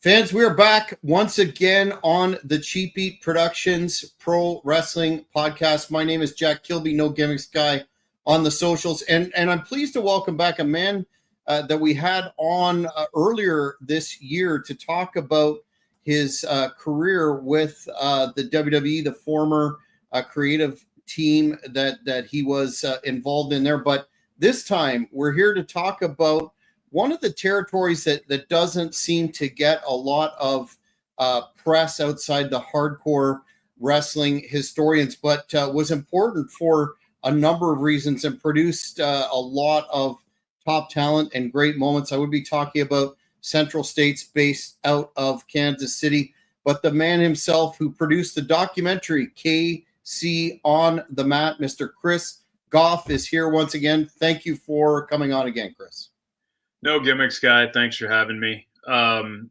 Fans, we are back once again on the Cheap Eat Productions Pro Wrestling Podcast. My name is Jack Kilby, No Gimmicks Guy on the socials. And I'm pleased to welcome back a man that we had on earlier this year to talk about his career with the WWE, the former creative team that he was involved in there. But this time, we're here to talk about one of the territories that doesn't seem to get a lot of press outside the hardcore wrestling historians, but was important for a number of reasons and produced a lot of top talent and great moments. I would be talking about Central States based out of Kansas City, but the man himself who produced the documentary KC on the Mat, Mr. Chris Gough, is here once again. Thank you for coming on again, Chris. No Gimmicks Guy, thanks for having me. I'm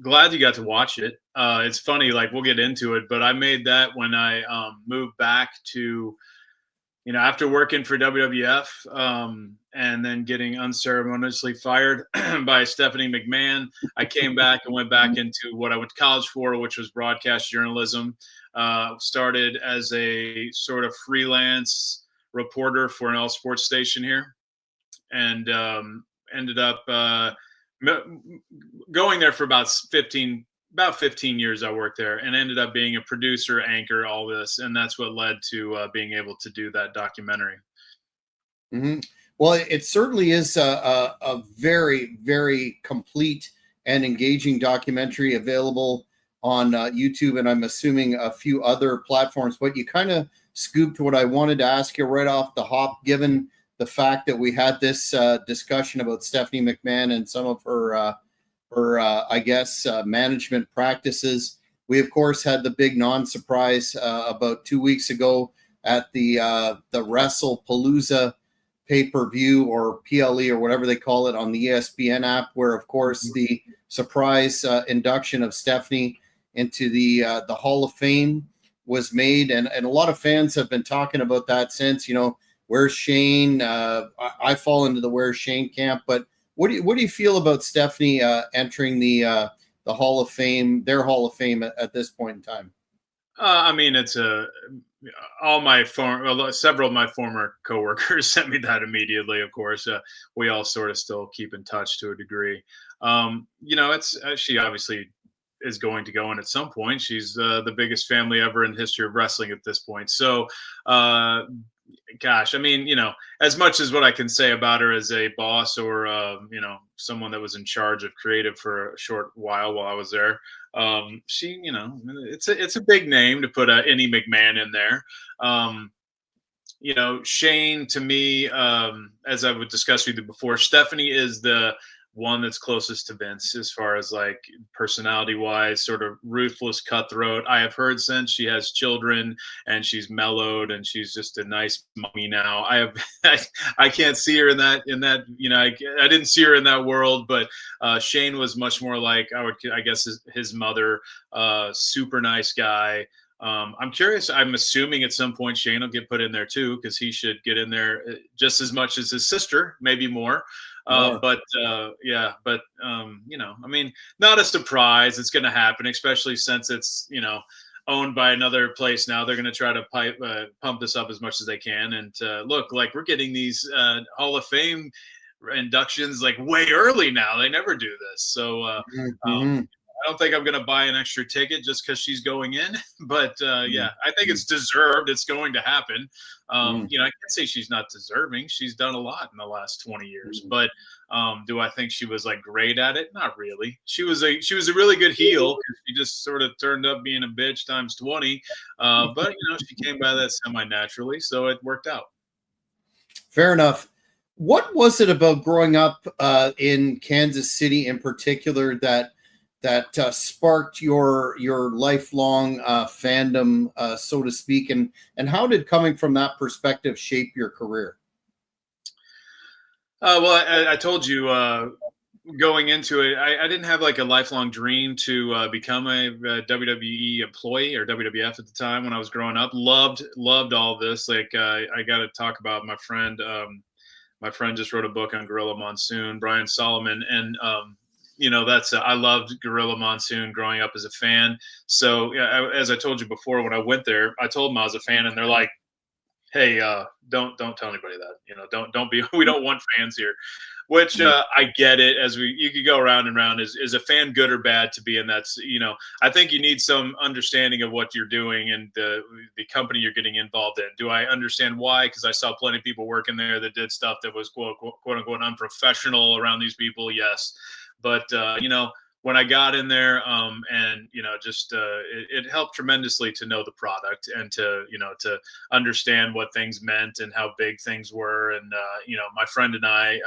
glad you got to watch it. It's funny, like we'll get into it, but I made that when I moved back to, after working for WWF and then getting unceremoniously fired by Stephanie McMahon. I came back and went back into what I went to college for, which was broadcast journalism. Started as a sort of freelance reporter for an all sports station here. And ended up going there for about 15 years. I worked there and ended up being a producer, anchor, all this. And that's what led to being able to do that documentary. Mm-hmm. Well, it certainly is a very, very complete and engaging documentary available on YouTube. And I'm assuming a few other platforms, but you kind of scooped what I wanted to ask you right off the hop, given the fact that we had this discussion about Stephanie McMahon and some of her management practices. We, of course, had the big non-surprise about 2 weeks ago at the WrestlePalooza pay-per-view, or PLE, or whatever they call it, on the ESPN app, where, of course, the surprise induction of Stephanie into the Hall of Fame was made. And a lot of fans have been talking about that since, where's Shane? I fall into the where's Shane camp. But what do you feel about Stephanie entering the Hall of Fame, their Hall of Fame at this point in time? I mean, it's several of my former coworkers sent me that immediately. Of course, we all sort of still keep in touch to a degree. It's she obviously is going to go in at some point. She's the biggest family ever in the history of wrestling at this point. So. Gosh, I mean, as much as what I can say about her as a boss or, someone that was in charge of creative for a short while I was there, she, it's a big name to put any McMahon in there. Shane, to me, as I would discuss with you before, Stephanie is the one that's closest to Vince as far as like personality wise, sort of ruthless, cutthroat. I have heard since she has children and she's mellowed and she's just a nice mommy now. I can't see her in that, I didn't see her in that world, but Shane was much more like, I guess his mother, super nice guy. I'm curious. I'm assuming at some point Shane will get put in there too, because he should get in there just as much as his sister, maybe more. But not a surprise. It's going to happen, especially since it's, owned by another place now. They're going to try to pump this up as much as they can. And look, like we're getting these Hall of Fame inductions like way early now. They never do this. So I don't think I'm going to buy an extra ticket just because she's going in. But I think it's deserved. It's going to happen. I can't say she's not deserving. She's done a lot in the last 20 years. But do I think she was like great at it? Not really. She was a really good heel. She just sort of turned up being a bitch times 20. But she came by that semi-naturally, so it worked out. Fair enough. What was it about growing up in Kansas City in particular that sparked your lifelong fandom, so to speak, and how did coming from that perspective shape your career? Well, I told you going into it, I didn't have like a lifelong dream to become a WWE employee or WWF at the time when I was growing up. Loved all this. Like I got to talk about my friend. My friend just wrote a book on Gorilla Monsoon, Brian Solomon, and that's I loved Gorilla Monsoon growing up as a fan. So yeah, as I told you before, when I went there, I told them I was a fan, and they're like, "Hey, don't tell anybody that. Don't be. We don't want fans here." Which I get it. As you could go around and round. Is a fan good or bad to be in that? I think you need some understanding of what you're doing and the company you're getting involved in. Do I understand why? Because I saw plenty of people working there that did stuff that was quote unquote unprofessional around these people. Yes, but when I got in there, and it helped tremendously to know the product and to understand what things meant and how big things were. And my friend and I,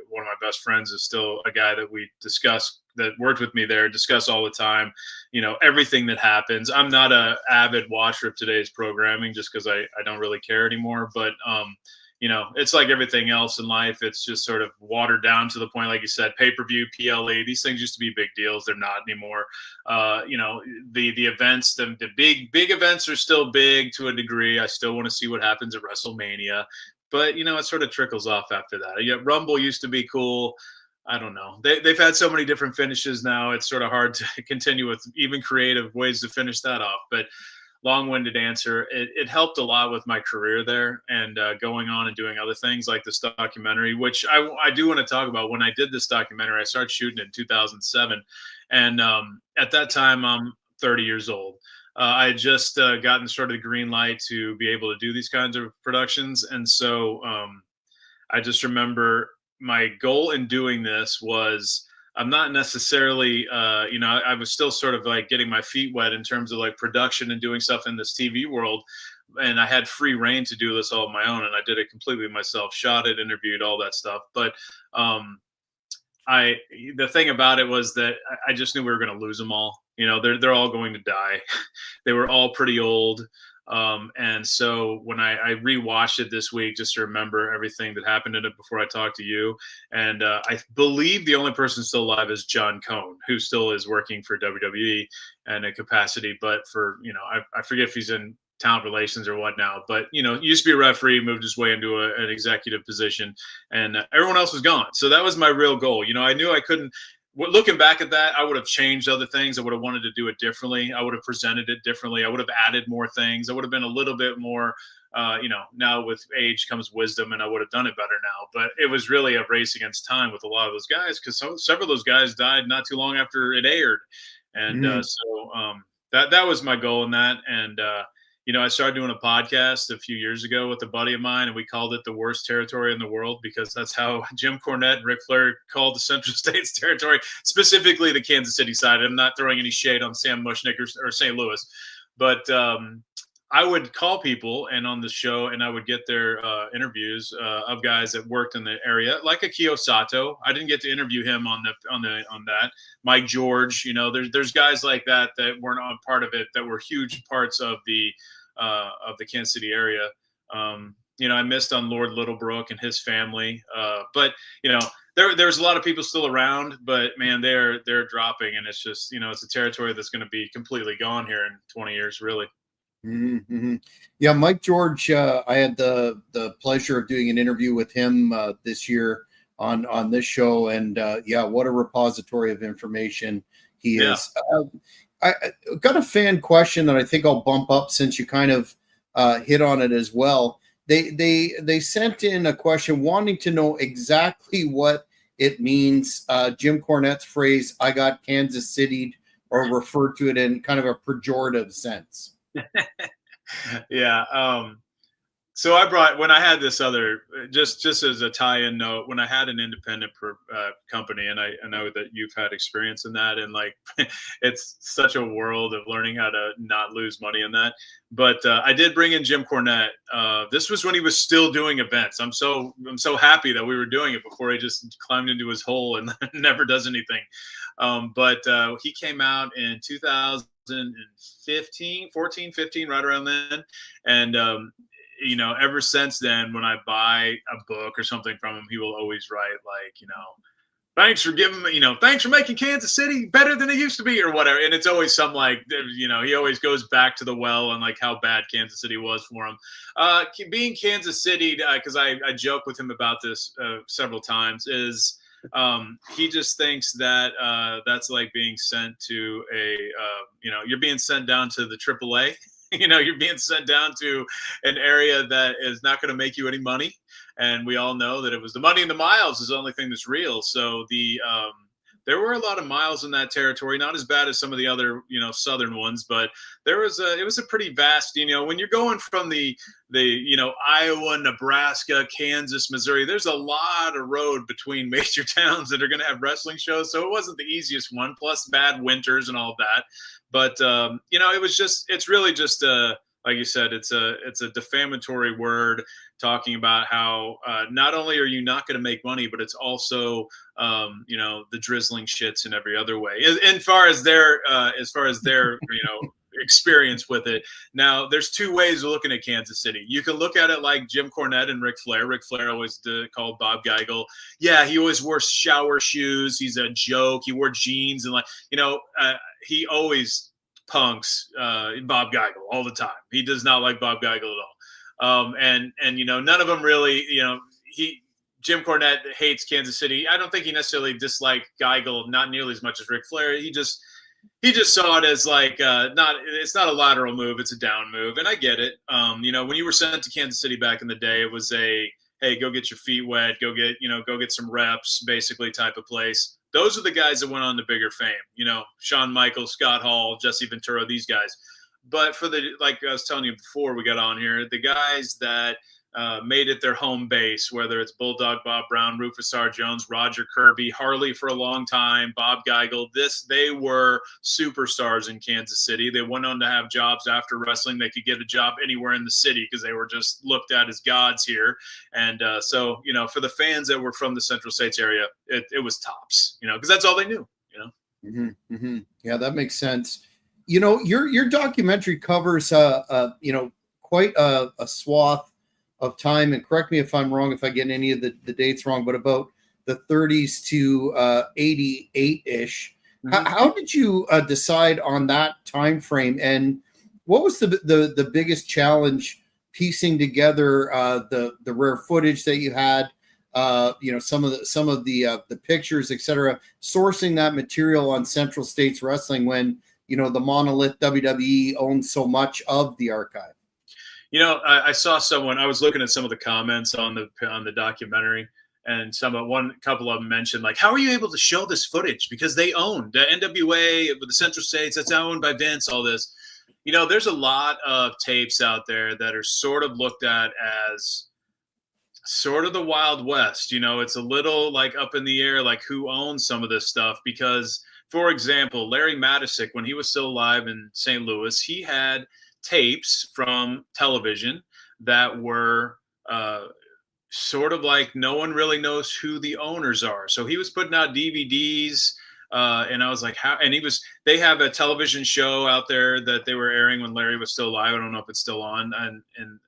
one of my best friends is still a guy that we discuss, that worked with me there, discuss all the time, everything that happens. I'm not a avid watcher of today's programming just because I don't really care anymore, but it's like everything else in life. It's just sort of watered down to the point, like you said, pay-per-view, PLE. These things used to be big deals. They're not anymore. The events, the big events are still big to a degree. I still want to see what happens at WrestleMania, but it sort of trickles off after that. Yeah, Rumble used to be cool. I don't know. They've had so many different finishes now. It's sort of hard to continue with even creative ways to finish that off. But long-winded answer, it helped a lot with my career there and going on and doing other things like this documentary, which I do want to talk about. When I did this documentary, I started shooting in 2007, and at that time I'm 30 years old. I had just gotten sort of the green light to be able to do these kinds of productions, and so I just remember my goal in doing this was, I'm not necessarily, I was still sort of like getting my feet wet in terms of like production and doing stuff in this TV world. And I had free reign to do this all on my own. And I did it completely myself, shot it, interviewed, all that stuff. But the thing about it was that I just knew we were going to lose them all. They're all going to die. They were all pretty old. And so when I rewatched it this week, just to remember everything that happened in it before I talked to you, and I believe the only person still alive is John Cone, who still is working for WWE in a capacity, but for, I forget if he's in talent relations or what now, but, used to be a referee, moved his way into an executive position, and everyone else was gone. So that was my real goal. I knew I couldn't. Looking back at that, I would have changed other things. I would have wanted to do it differently. I would have presented it differently. I would have added more things. I would have been a little bit more, now with age comes wisdom, and I would have done it better now. But it was really a race against time with a lot of those guys, because several of those guys died not too long after it aired. And that was my goal in that. And, I started doing a podcast a few years ago with a buddy of mine, and we called it the worst territory in the world, because that's how Jim Cornette and Ric Flair called the Central States territory, specifically the Kansas City side. I'm not throwing any shade on Sam Mushnick or St. Louis, but I would call people and on the show, and I would get their interviews of guys that worked in the area, like Akio Sato. I didn't get to interview him on that. Mike George, there's guys like that weren't on part of it, that were huge parts of the Kansas City area. I missed on Lord Littlebrook and his family, but there's a lot of people still around, but man, they're dropping, and it's just it's a territory that's going to be completely gone here in 20 years, really. Mm-hmm. Yeah, Mike George. I had the pleasure of doing an interview with him this year on this show, and what a repository of information he is. I got a fan question that I think I'll bump up, since you kind of hit on it as well. They sent in a question wanting to know exactly what it means. Jim Cornette's phrase, "I got Kansas City'd," or referred to it in kind of a pejorative sense. Yeah. So I brought, when I had this other, just as a tie-in note, when I had an independent company, and I know that you've had experience in that, and like it's such a world of learning how to not lose money in that. But I did bring in Jim Cornette. This was when he was still doing events. I'm so happy that we were doing it before he just climbed into his hole and never does anything. But he came out in 2015, 14, 15, right around then, and ever since then, when I buy a book or something from him, he will always write like, thanks for giving me, thanks for making Kansas City better than it used to be or whatever. And it's always some like, he always goes back to the well and like how bad Kansas City was for him. Being Kansas City, because I joke with him about this several times, is he just thinks that that's like being sent to you're being sent down to the AAA. You're being sent down to an area that is not going to make you any money. And we all know that it was the money in the miles is the only thing that's real. So there were a lot of miles in that territory, not as bad as some of the other, southern ones, but it was a pretty vast, when you're going from the Iowa, Nebraska, Kansas, Missouri, there's a lot of road between major towns that are going to have wrestling shows. So it wasn't the easiest one, plus bad winters and all of that. But, it's really just like you said, it's a defamatory word talking about how not only are you not going to make money, but it's also, the drizzling shits in every other way. As far as their experience with it. Now, there's two ways of looking at Kansas City. You can look at it like Jim Cornette and Ric Flair. Ric Flair always called Bob Geigel. Yeah, he always wore shower shoes. He's a joke. He wore jeans and he always punks Bob Geigel all the time. He does not like Bob Geigel at all. And none of them really, Jim Cornette hates Kansas City. I don't think he necessarily disliked Geigel, not nearly as much as Ric Flair. He just saw it as like it's not a lateral move, it's a down move. And I get it. When you were sent to Kansas City back in the day, it was a, hey, go get your feet wet, go get some reps, basically type of place. Those are the guys that went on to bigger fame, Shawn Michaels, Scott Hall, Jesse Ventura, these guys. But for like I was telling you before we got on here, the guys that made it their home base, whether it's Bulldog Bob Brown, Rufus R. Jones, Roger Kirby, Harley for a long time, Bob Geigel, they were superstars in Kansas City. They went on to have jobs after wrestling. They could get a job anywhere in the city because they were just looked at as gods here. And so, for the fans that were from the Central States area, it was tops, because that's all they knew, Mm-hmm, mm-hmm. Yeah, that makes sense. Your documentary covers, quite a swath of time, and correct me if I'm wrong if I get any of the dates wrong, but about the 30s to 88-ish. Mm-hmm. How did you decide on that time frame, and what was the biggest challenge piecing together the rare footage that you had, some of the pictures, etc., sourcing that material on Central States Wrestling when the monolith WWE owns so much of the archive? I saw someone. I was looking at some of the comments on the documentary, and couple of them mentioned like, "How are you able to show this footage? Because they own the NWA with the Central States. That's owned by Vince. All this, there's a lot of tapes out there that are sort of looked at as sort of the Wild West. It's a little like up in the air, like who owns some of this stuff. Because, for example, Larry Matisick, when he was still alive in St. Louis, he had tapes from television that were sort of like no one really knows who the owners are. So he was putting out DVDs, and I was like, how? And they have a television show out there that they were airing when Larry was still alive. I don't know if it's still on, and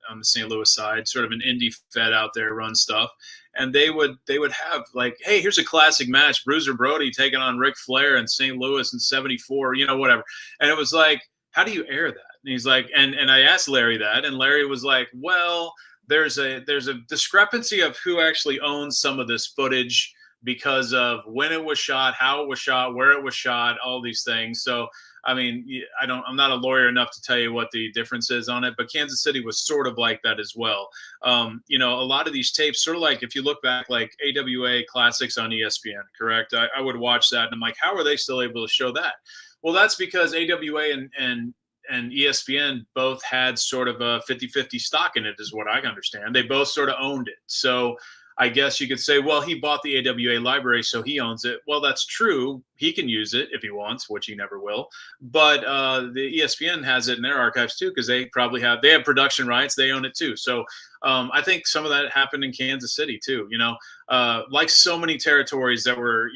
on the St. Louis side, sort of an indie fed out there run stuff. And they would have like, hey, here's a classic match, Bruiser Brody taking on Ric Flair in St. Louis in '74, whatever. And it was like, how do you air that? And he's like, and I asked Larry that, and Larry was like, well, there's a discrepancy of who actually owns some of this footage because of when it was shot, how it was shot, where it was shot, all these things. So, I mean, I'm not a lawyer enough to tell you what the difference is on it, but Kansas City was sort of like that as well. A lot of these tapes, sort of like if you look back, like AWA Classics on ESPN, correct? I would watch that, and I'm like, how are they still able to show that? Well, that's because AWA and and ESPN both had sort of a 50-50 stock in it, is what I understand. They both sort of owned it. So I guess you could say, well, he bought the AWA library, so he owns it. Well, that's true. He can use it if he wants, which he never will. But the ESPN has it in their archives too, because they have production rights. They own it too. So I think some of that happened in Kansas City too. Like so many territories that were,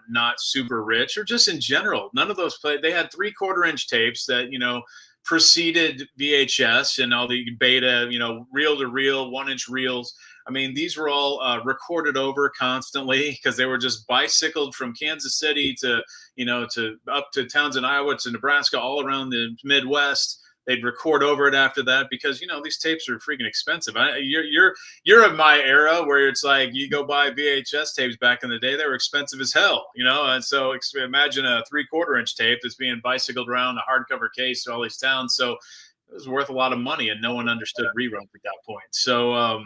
not super rich, or just in general, none of those they had 3/4-inch tapes that, preceded VHS and all the beta, reel to reel, 1-inch reels. I mean, these were all recorded over constantly because they were just bicycled from Kansas City to up to Townsend, Iowa, to Nebraska, all around the Midwest. They'd record over it after that because these tapes are freaking expensive. You're of my era where it's like you go buy VHS tapes back in the day; they were expensive as hell, And so imagine a 3/4-inch tape that's being bicycled around a hardcover case to all these towns. So it was worth a lot of money, and no one understood reruns at that point. So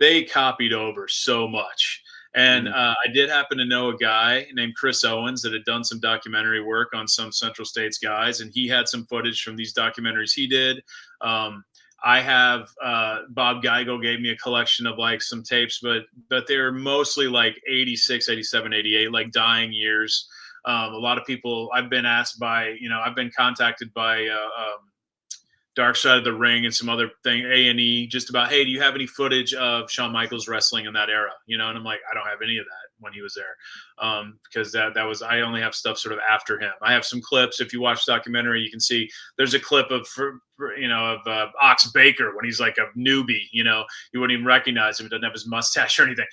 they copied over so much. And I did happen to know a guy named Chris Owens that had done some documentary work on some Central States guys, and he had some footage from these documentaries he did. I have Bob Geigel gave me a collection of like some tapes, but they're mostly like 86, 87, 88, like dying years. A lot of people I've been asked by, I've been contacted by Dark Side of the Ring and some other thing, A&E, just about, hey, do you have any footage of Shawn Michaels wrestling in that era? And I'm like, I don't have any of that when he was there, because that was, I only have stuff sort of after him. I have some clips. If you watch the documentary, you can see there's a clip of Ox Baker when he's like a newbie. You wouldn't even recognize him. He doesn't have his mustache or anything.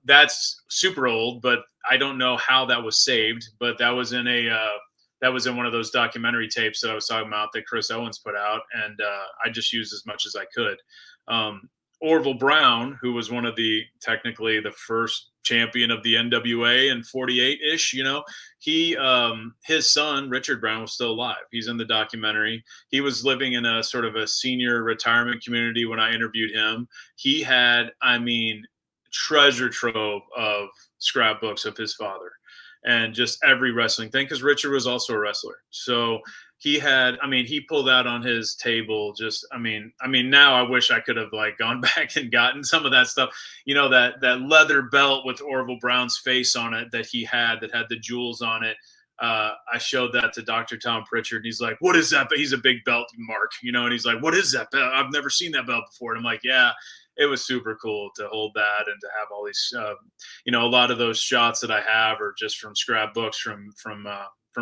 That's super old, but I don't know how that was saved. But that was in one of those documentary tapes that I was talking about that Chris Owens put out, and I just used as much as I could. Orville Brown, who was technically the first champion of the NWA in 48-ish, his son, Richard Brown, was still alive. He's in the documentary. He was living in a sort of a senior retirement community when I interviewed him. He had, treasure trove of scrapbooks of his father and just every wrestling thing, because Richard was also a wrestler. So he had, he pulled out on his table just, now I wish I could have like gone back and gotten some of that stuff, that leather belt with Orville Brown's face on it that he had, that had the jewels on it. I showed that to Dr. Tom Pritchard, and he's like, what is that? He's a big belt mark, and he's like, what is that belt? I've never seen that belt before. And I'm like, yeah, it was super cool to hold that and to have all these, a lot of those shots that I have are just from scrapbooks from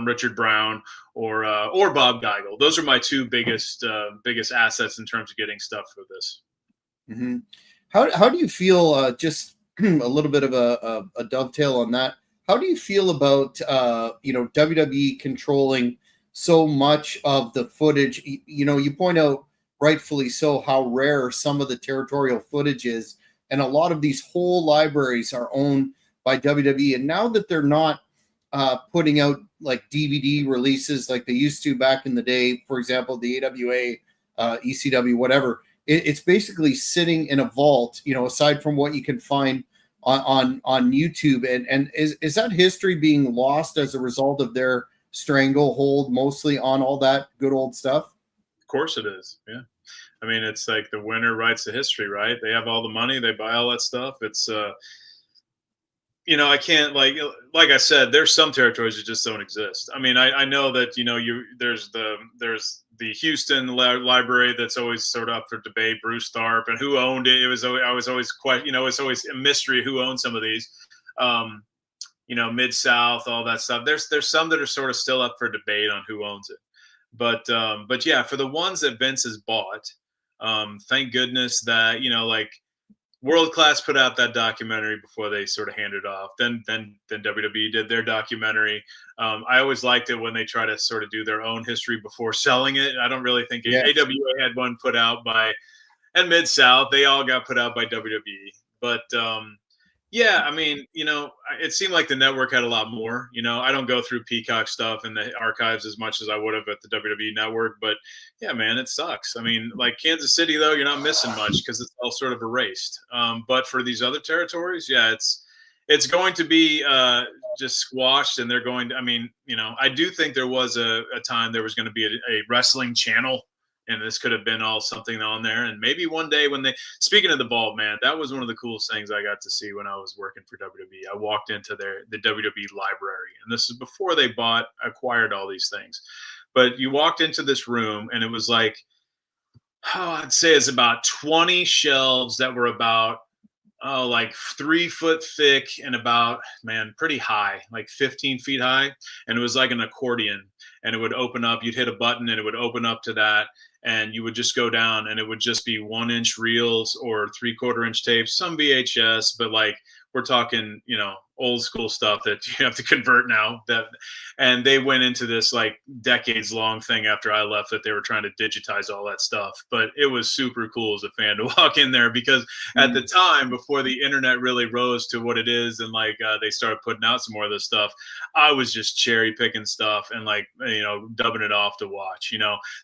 Richard Brown or Bob Geigel. Those are my two biggest assets in terms of getting stuff for this. Mm-hmm. How do you feel? Just a little bit of a dovetail on that. How do you feel about WWE controlling so much of the footage? You point out, rightfully so, how rare some of the territorial footage is, and a lot of these whole libraries are owned by WWE. And now that they're not putting out like DVD releases like they used to back in the day, for example, the AWA, ECW, whatever, it's basically sitting in a vault. Aside from what you can find on YouTube, and is that history being lost as a result of their stranglehold mostly on all that good old stuff? Of course it is. Yeah. It's like the winner writes the history, right? They have all the money, they buy all that stuff. It's, I can't like I said, there's some territories that just don't exist. I know that, there's the Houston library that's always sort of up for debate, Bruce Tharp, and who owned it. I was always quite, it's always a mystery who owns some of these, Mid-South, all that stuff. There's some that are sort of still up for debate on who owns it. But yeah, for the ones that Vince has bought, thank goodness that, like World Class put out that documentary before they sort of handed it off. Then WWE did their documentary. I always liked it when they try to sort of do their own history before selling it. I don't really think AWA had one put out and Mid-South, they all got put out by WWE. But yeah, it seemed like the network had a lot more. I don't go through Peacock stuff in the archives as much as I would have at the WWE network. But yeah, man, it sucks. Like Kansas City, though, you're not missing much because it's all sort of erased. But for these other territories, yeah, it's going to be just squashed, and they're going to. I mean, I do think there was a time there was going to be a wrestling channel, and this could have been all something on there. And maybe one day when they, speaking of the vault, man, that was one of the coolest things I got to see when I was working for WWE. I walked into the WWE library, and this is before they acquired all these things. But you walked into this room, and it was like, I'd say it's about 20 shelves that were about like 3 foot thick and about, man, pretty high, like 15 feet high. And it was like an accordion, and it would open up. You'd hit a button and it would open up to that. And you would just go down, and it would just be 1-inch reels or 3/4 inch tapes, some VHS, but like we're talking, old school stuff that you have to convert now. And they went into this like decades long thing after I left, that they were trying to digitize all that stuff. But it was super cool as a fan to walk in there, because at the time, before the internet really rose to what it is, and like they started putting out some more of this stuff, I was just cherry picking stuff and like dubbing it off to watch.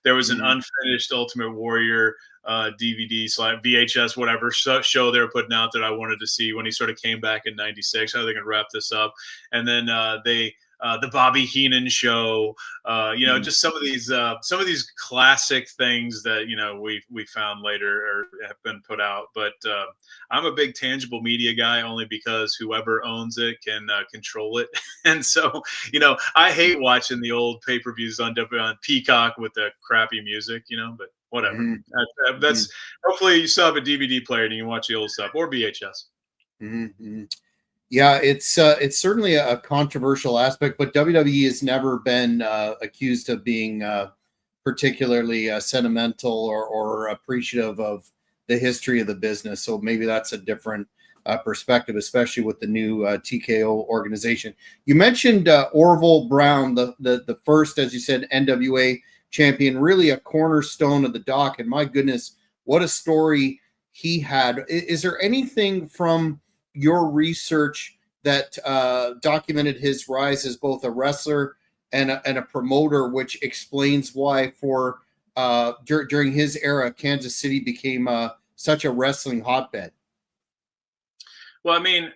There was an unfinished Ultimate Warrior DVD / VHS, whatever show they were putting out that I wanted to see when he sort of came back in '96. How they can wrap this up, and then the Bobby Heenan show, just some of these classic things that we found later or have been put out. But I'm a big tangible media guy, only because whoever owns it can control it, and so I hate watching the old pay-per-views on Peacock with the crappy music, but whatever. That's hopefully you still have a DVD player and you can watch the old stuff, or VHS. Yeah, it's certainly a controversial aspect, but WWE has never been accused of being particularly sentimental or appreciative of the history of the business. So maybe that's a different perspective, especially with the new TKO organization. You mentioned Orville Brown, the first, as you said, NWA champion, really a cornerstone of the doc. And my goodness, what a story he had. Is there anything from your research that documented his rise as both a wrestler and a promoter, which explains why for during his era, Kansas City became such a wrestling hotbed? Well, I mean,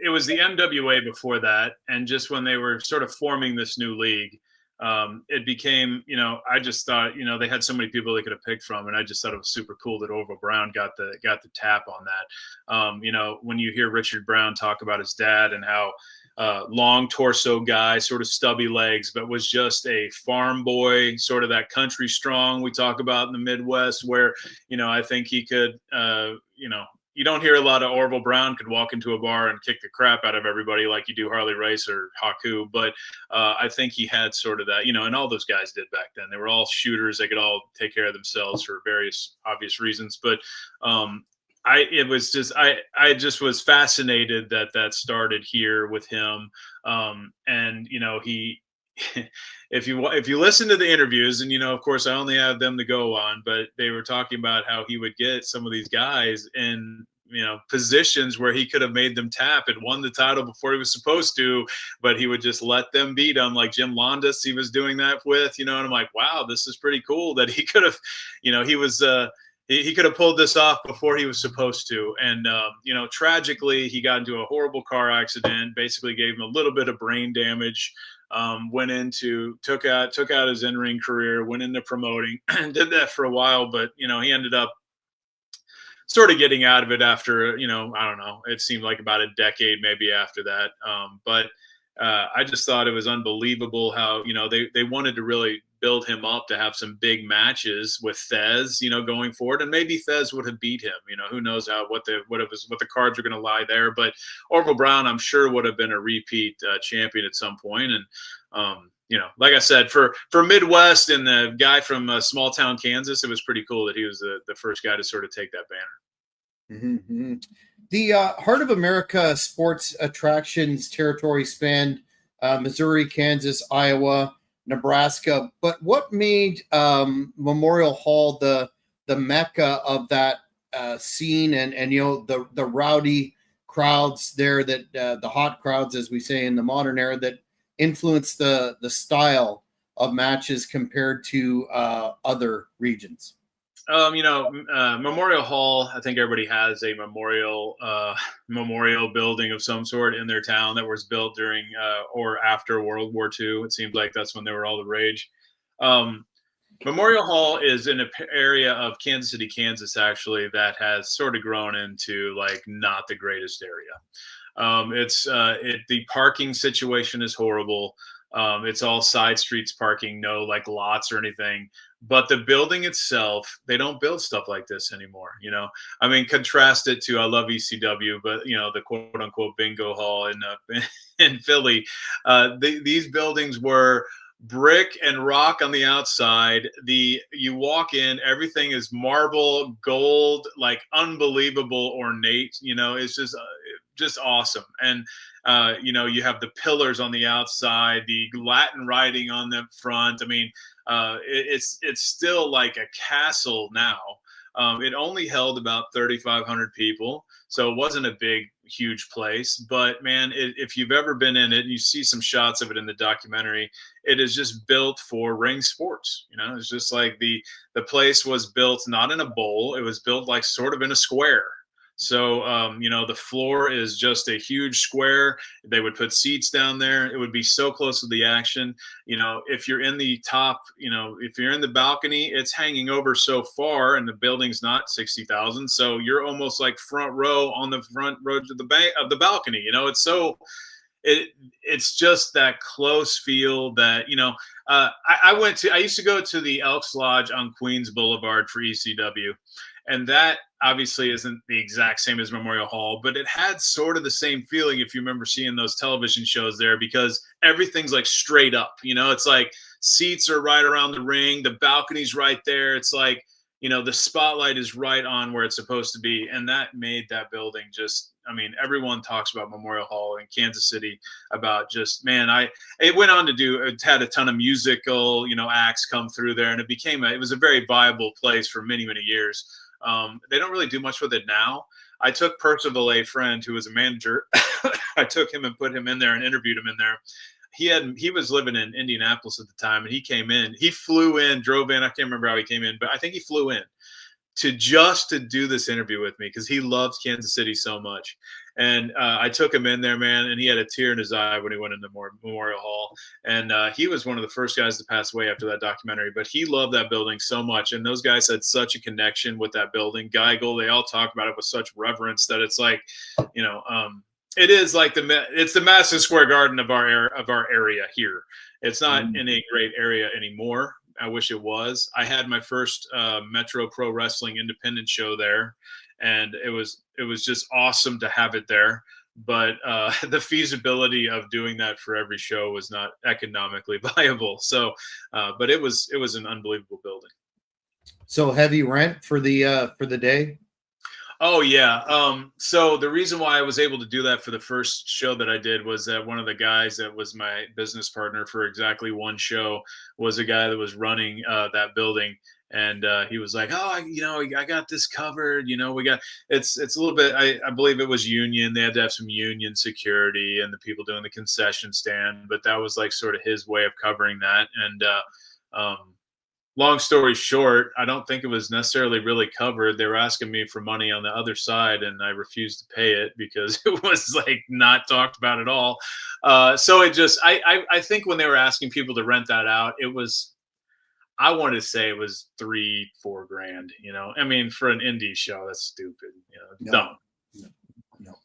it was the NWA before that, and just when they were sort of forming this new league, it became, I just thought, they had so many people they could have picked from, and I just thought it was super cool that Orville Brown got the tap on that. When you hear Richard Brown talk about his dad and how long torso guy, sort of stubby legs, but was just a farm boy, sort of that country strong we talk about in the Midwest, where I think he could, you don't hear a lot of Orville Brown could walk into a bar and kick the crap out of everybody like you do Harley Race or Haku. But I think he had sort of that, and all those guys did back then. They were all shooters. They could all take care of themselves for various obvious reasons. But I just was fascinated that started here with him. And he, if you listen to the interviews, and of course I only have them to go on, but they were talking about how he would get some of these guys in positions where he could have made them tap and won the title before he was supposed to, but he would just let them beat him, like Jim Londos he was doing that with, and I'm like, wow, this is pretty cool that he could have, he was he could have pulled this off before he was supposed to. And tragically he got into a horrible car accident, basically gave him a little bit of brain damage. Took out his in-ring career, went into promoting, did that for a while, but he ended up sort of getting out of it after, I don't know, it seemed like about a decade maybe after that. But I just thought it was unbelievable how, they wanted to really build him up to have some big matches with Thez, going forward. And maybe Thez would have beat him, who knows what the cards are going to lie there. But Orville Brown, I'm sure, would have been a repeat champion at some point. And, like I said, for Midwest and the guy from small town Kansas, it was pretty cool that he was the first guy to sort of take that banner. Mm-hmm. The Heart of America sports attractions territory spanned Missouri, Kansas, Iowa, Nebraska. But what made Memorial Hall the mecca of that scene, and the rowdy crowds there, that the hot crowds, as we say in the modern era, that influenced the style of matches compared to other regions? Memorial Hall. I think everybody has a memorial building of some sort in their town that was built during or after World War II. It seemed like that's when they were all the rage. Um, Memorial Hall is in an area of Kansas City, Kansas, actually, that has sort of grown into like not the greatest area. The parking situation is horrible. It's all side streets parking, no like lots or anything. But the building itself, they don't build stuff like this anymore. I mean, contrast it to I love ECW, but the quote unquote bingo hall in Philly. These buildings were brick and rock on the outside. You walk in, everything is marble, gold, like unbelievable ornate. It's just awesome. And you have the pillars on the outside, the Latin writing on the front. I mean, it's still like a castle now. It only held about 3,500 people, so it wasn't a big, huge place. But man, if you've ever been in it, you see some shots of it in the documentary. It is just built for ring sports. It's just like the place was built not in a bowl; it was built like sort of in a square. So, the floor is just a huge square. They would put seats down there. It would be so close to the action. If you're in the top, if you're in the balcony, it's hanging over so far and the building's not 60,000. So you're almost like front row on the front row of the balcony. It's just that close feel that, I used to go to the Elks Lodge on Queens Boulevard for ECW. And that obviously isn't the exact same as Memorial Hall, but it had sort of the same feeling if you remember seeing those television shows there, because everything's like straight up. It's like seats are right around the ring, the balcony's right there. It's like, the spotlight is right on where it's supposed to be. And that made that building just, I mean, everyone talks about Memorial Hall in Kansas City about just, man, it went on to it had a ton of musical, acts come through there, and it was a very viable place for many, many years. They don't really do much with it now. I took Percival, a friend who was a manager. I took him and put him in there and interviewed him in there. He was living in Indianapolis at the time, and he came in. He flew in, drove in. I can't remember how he came in, but I think he flew in to do this interview with me because he loves Kansas City so much. And I took him in there, man, and he had a tear in his eye when he went into Memorial Hall. And he was one of the first guys to pass away after that documentary, but he loved that building so much. And those guys had such a connection with that building. Geigel, they all talk about it with such reverence that it's like, it is like it's the Madison Square Garden of our area here. It's not in a great area anymore. I wish it was. I had my first Metro Pro Wrestling independent show there, and it was just awesome to have it there. But the feasibility of doing that for every show was not economically viable. So, but it was an unbelievable building. So heavy rent for the day? Oh yeah. So the reason why I was able to do that for the first show that I did was that one of the guys that was my business partner for exactly one show was a guy that was running that building. And he was like, "Oh, I got this covered. We got it's a little bit. I believe it was union. They had to have some union security and the people doing the concession stand. But that was like sort of his way of covering that. And long story short, I don't think it was necessarily really covered. They were asking me for money on the other side, and I refused to pay it because it was like not talked about at all. So it just, I think when they were asking people to rent that out, it was, I wanted to say it was $3-4 grand. I mean, for an indie show, that's stupid. Dumb. No.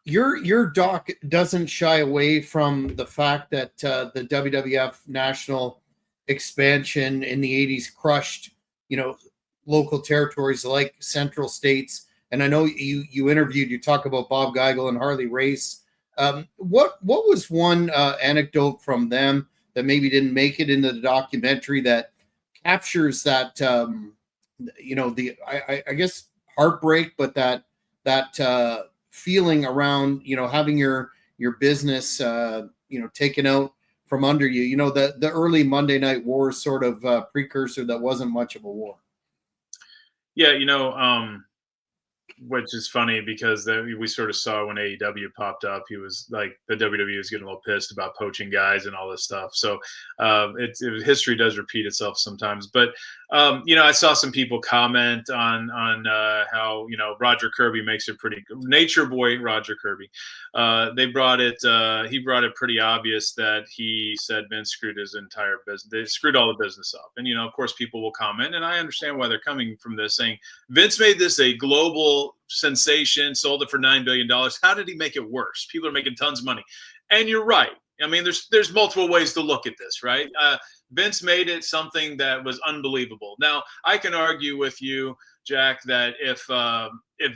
Your doc doesn't shy away from the fact that the WWF national expansion in the 80s crushed, local territories like Central States. And I know you talk about Bob Geigel and Harley Race. What was one anecdote from them that maybe didn't make it into the documentary that captures that, I guess heartbreak, but that feeling around, having your business, taken out from under you, the early Monday Night Wars sort of precursor that wasn't much of a war. Yeah. which is funny because we sort of saw when AEW popped up, he was like the WWE was getting a little pissed about poaching guys and all this stuff. So history does repeat itself sometimes. But I saw some people comment on how Roger Kirby makes it pretty Nature Boy Roger Kirby. He brought it pretty obvious that he said Vince screwed his entire business. They screwed all the business up, and of course people will comment, and I understand why they're coming from this, saying Vince made this a global sensation, sold it for $9 billion. How did he make it worse? People are making tons of money. And you're right. I mean, there's multiple ways to look at this, right? Vince made it something that was unbelievable. Now, I can argue with you, Jack, that if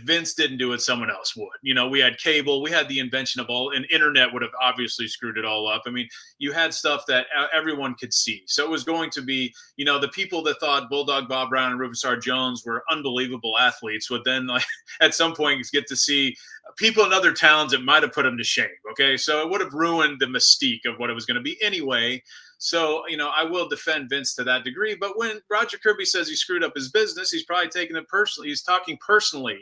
Vince didn't do it, someone else would. We had cable, we had the invention of and internet would have obviously screwed it all up. I mean, you had stuff that everyone could see. So it was going to be, the people that thought Bulldog Bob Brown and Rufus R. Jones were unbelievable athletes would then, like, at some point get to see people in other towns that might have put them to shame. Okay. So it would have ruined the mystique of what it was going to be anyway. So, I will defend Vince to that degree. But when Roger Kirby says he screwed up his business, he's probably taking it personally. He's talking personally.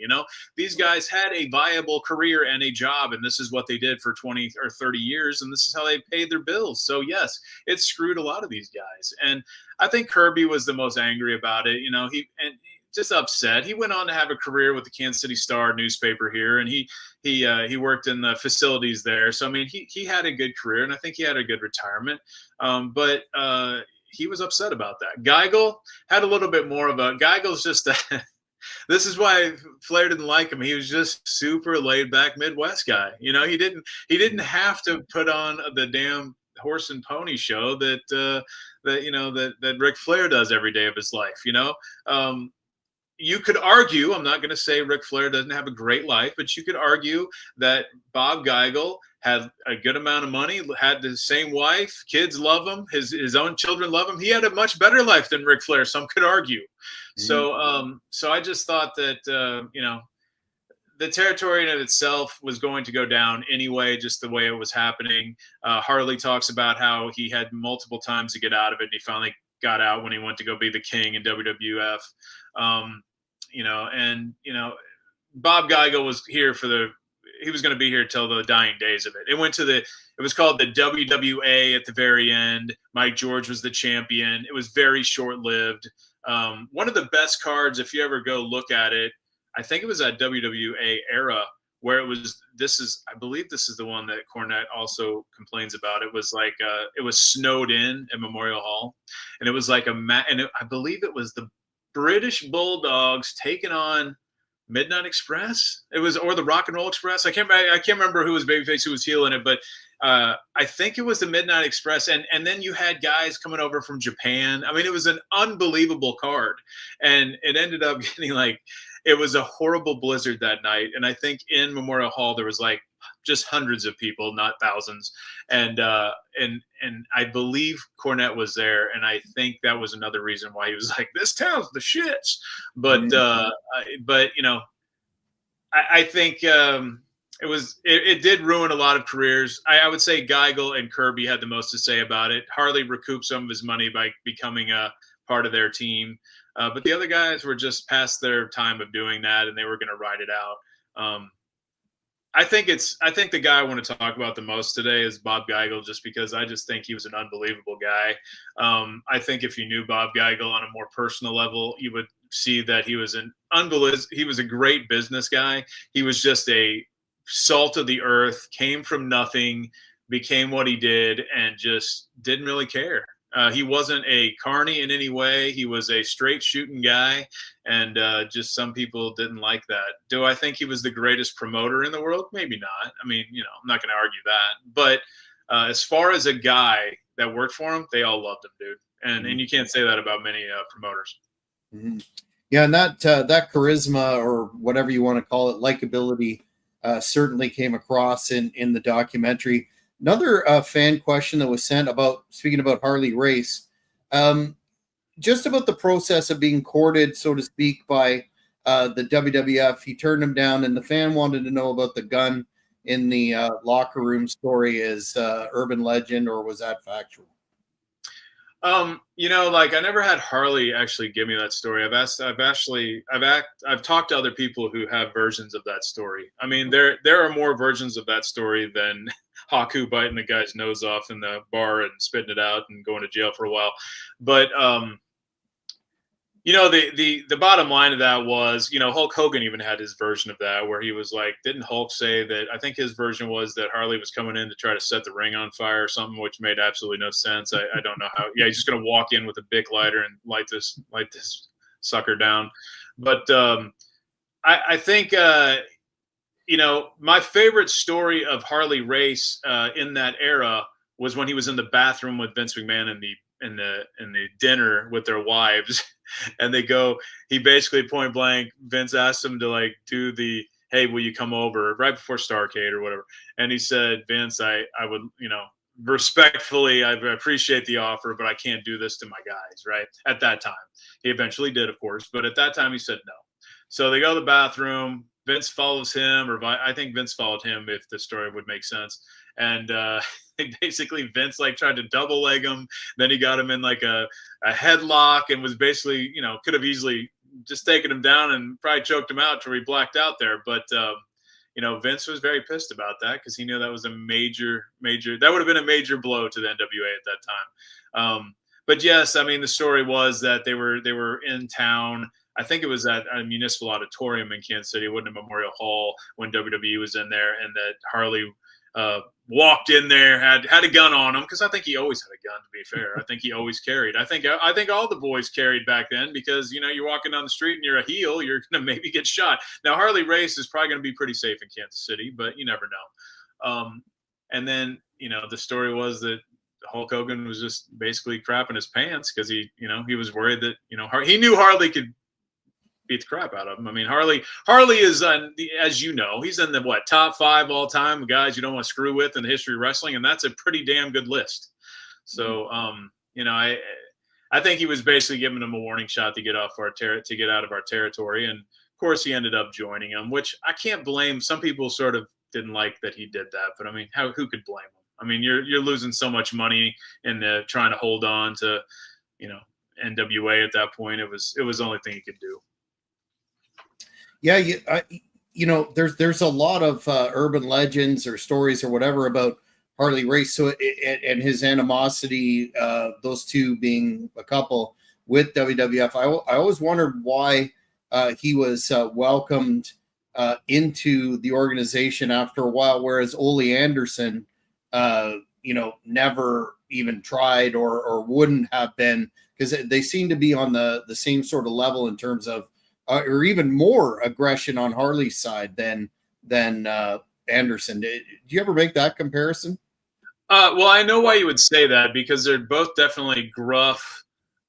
These guys had a viable career and a job, and this is what they did for 20 or 30 years, and this is how they paid their bills. So, yes, it screwed a lot of these guys. And I think Kirby was the most angry about it. He just upset. He went on to have a career with the Kansas City Star newspaper here, and he worked in the facilities there. So I mean, he had a good career, and I think he had a good retirement. But he was upset about that. Geigel had a little bit more of a. Geigel's just this is why Flair didn't like him. He was just super laid back Midwest guy. He didn't have to put on the damn horse and pony show that Ric Flair does every day of his life. You could argue, I'm not going to say Ric Flair doesn't have a great life, but you could argue that Bob Geigel had a good amount of money, had the same wife, kids love him, his own children love him. He had a much better life than Ric Flair, some could argue. Mm-hmm. So I just thought that, the territory in it itself was going to go down anyway, just the way it was happening. Harley talks about how he had multiple times to get out of it, and he finally got out when he went to go be the king in WWF. Bob Geigel was here he was going to be here till the dying days of it. It was called the WWA at the very end. Mike George was the champion. It was very short-lived. One of the best cards, if you ever go look at it, I think it was that WWA era where I believe this is the one that Cornette also complains about. It was like, it was snowed in at Memorial Hall, and it was like I believe it was the British Bulldogs taking on Midnight Express. Or the Rock and Roll Express. I can't remember who was babyface, who was heel in it, but I think it was the Midnight Express. And then you had guys coming over from Japan. I mean, it was an unbelievable card, and it ended up getting it was a horrible blizzard that night. And I think in Memorial Hall, there was just hundreds of people, not thousands. And I believe Cornette was there. And I think that was another reason why he was like, this town's the shits. But, I think it did ruin a lot of careers. I would say Geigel and Kirby had the most to say about it. Harley recouped some of his money by becoming a part of their team. But the other guys were just past their time of doing that, and they were going to ride it out. I think the guy I want to talk about the most today is Bob Geigel, just because I just think he was an unbelievable guy. I think if you knew Bob Geigel on a more personal level, you would see that he was he was a great business guy. He was just a salt of the earth, came from nothing, became what he did, and just didn't really care. He wasn't a carny in any way. He was a straight shooting guy, and just some people didn't like that. Do I think he was the greatest promoter in the world? Maybe not. I mean, I'm not going to argue that. But as far as a guy that worked for him, they all loved him, dude. And you can't say that about many promoters. Mm-hmm. Yeah, and that charisma, or whatever you want to call it, likability, certainly came across in the documentary. Another fan question that was sent speaking about Harley Race, just about the process of being courted, so to speak, by the WWF. He turned him down, and the fan wanted to know about the gun in the locker room story. Is urban legend, or was that factual? Like I never had Harley actually give me that story. I've talked to other people who have versions of that story. I mean, there are more versions of that story than Haku biting the guy's nose off in the bar and spitting it out and going to jail for a while. But the bottom line of that was, Hulk Hogan even had his version of that, where he was like, didn't Hulk say that? I think his version was that Harley was coming in to try to set the ring on fire or something, which made absolutely no sense. I don't know how. Yeah, he's just gonna walk in with a big lighter and light this sucker down. But I think my favorite story of Harley Race in that era was when he was in the bathroom with Vince McMahon in the dinner with their wives. And he basically point blank, Vince asked him to like do the, hey, will you come over right before Starrcade or whatever? And he said, Vince, I would, respectfully, I appreciate the offer, but I can't do this to my guys. Right. At that time, he eventually did, of course. But at that time he said no. So they go to the bathroom. Vince follows him, or I think Vince followed him if the story would make sense. And basically Vince like tried to double leg him. Then he got him in like a headlock and was basically, could have easily just taken him down and probably choked him out till he blacked out there. But, Vince was very pissed about that because he knew that was a major, that would have been a major blow to the NWA at that time. But yes, I mean, the story was that they were in town. I think it was at a municipal auditorium in Kansas City. It wasn't a Memorial Hall when WWE was in there, and that Harley walked in there, had a gun on him, because I think he always had a gun, to be fair. I think he always carried. I think all the boys carried back then, because you're walking down the street and you're a heel, you're gonna maybe get shot. Now Harley Race is probably gonna be pretty safe in Kansas City, but you never know. And then the story was that Hulk Hogan was just basically crapping his pants because he was worried that he knew Harley could beat the crap out of him. I mean, Harley is, as you know, he's in the top 5 all time guys you don't want to screw with in the history of wrestling, and that's a pretty damn good list. So, I think he was basically giving him a warning shot to get out of our territory, and of course he ended up joining him, which I can't blame. Some people sort of didn't like that he did that, but I mean, who could blame him? I mean, you're losing so much money in trying to hold on to, NWA at that point. It was the only thing he could do. Yeah, there's a lot of urban legends or stories or whatever about Harley Race. So and his animosity, those two being a couple with WWF. I always wondered why he was welcomed into the organization after a while, whereas Ole Anderson, never even tried or wouldn't have been, because they seem to be on the same sort of level in terms of. Or even more aggression on Harley's side than Anderson. Do you ever make that comparison? Well, I know why you would say that, because they're both definitely gruff,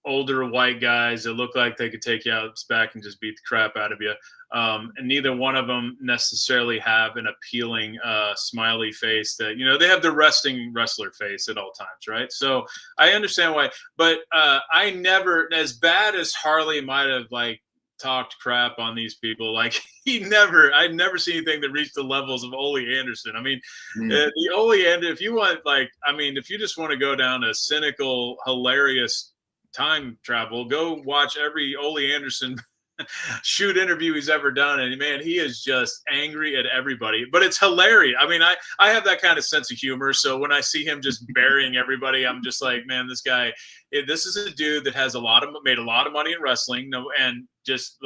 older white guys that look like they could take you out back and just beat the crap out of you. And neither one of them necessarily have an appealing, smiley face that, they have the resting wrestler face at all times, right? So I understand why. But I never, as bad as Harley might have talked crap on these people, I'd never seen anything that reached the levels of Ole Anderson. I mean, the Ole Anderson, if you want, if you just want to go down a cynical, hilarious time travel, go watch every Ole Anderson shoot interview he's ever done, and man, he is just angry at everybody, but it's hilarious. I mean, I have that kind of sense of humor, so when I see him just burying everybody, I'm just like, man, this is a dude that has made a lot of money in wrestling, and just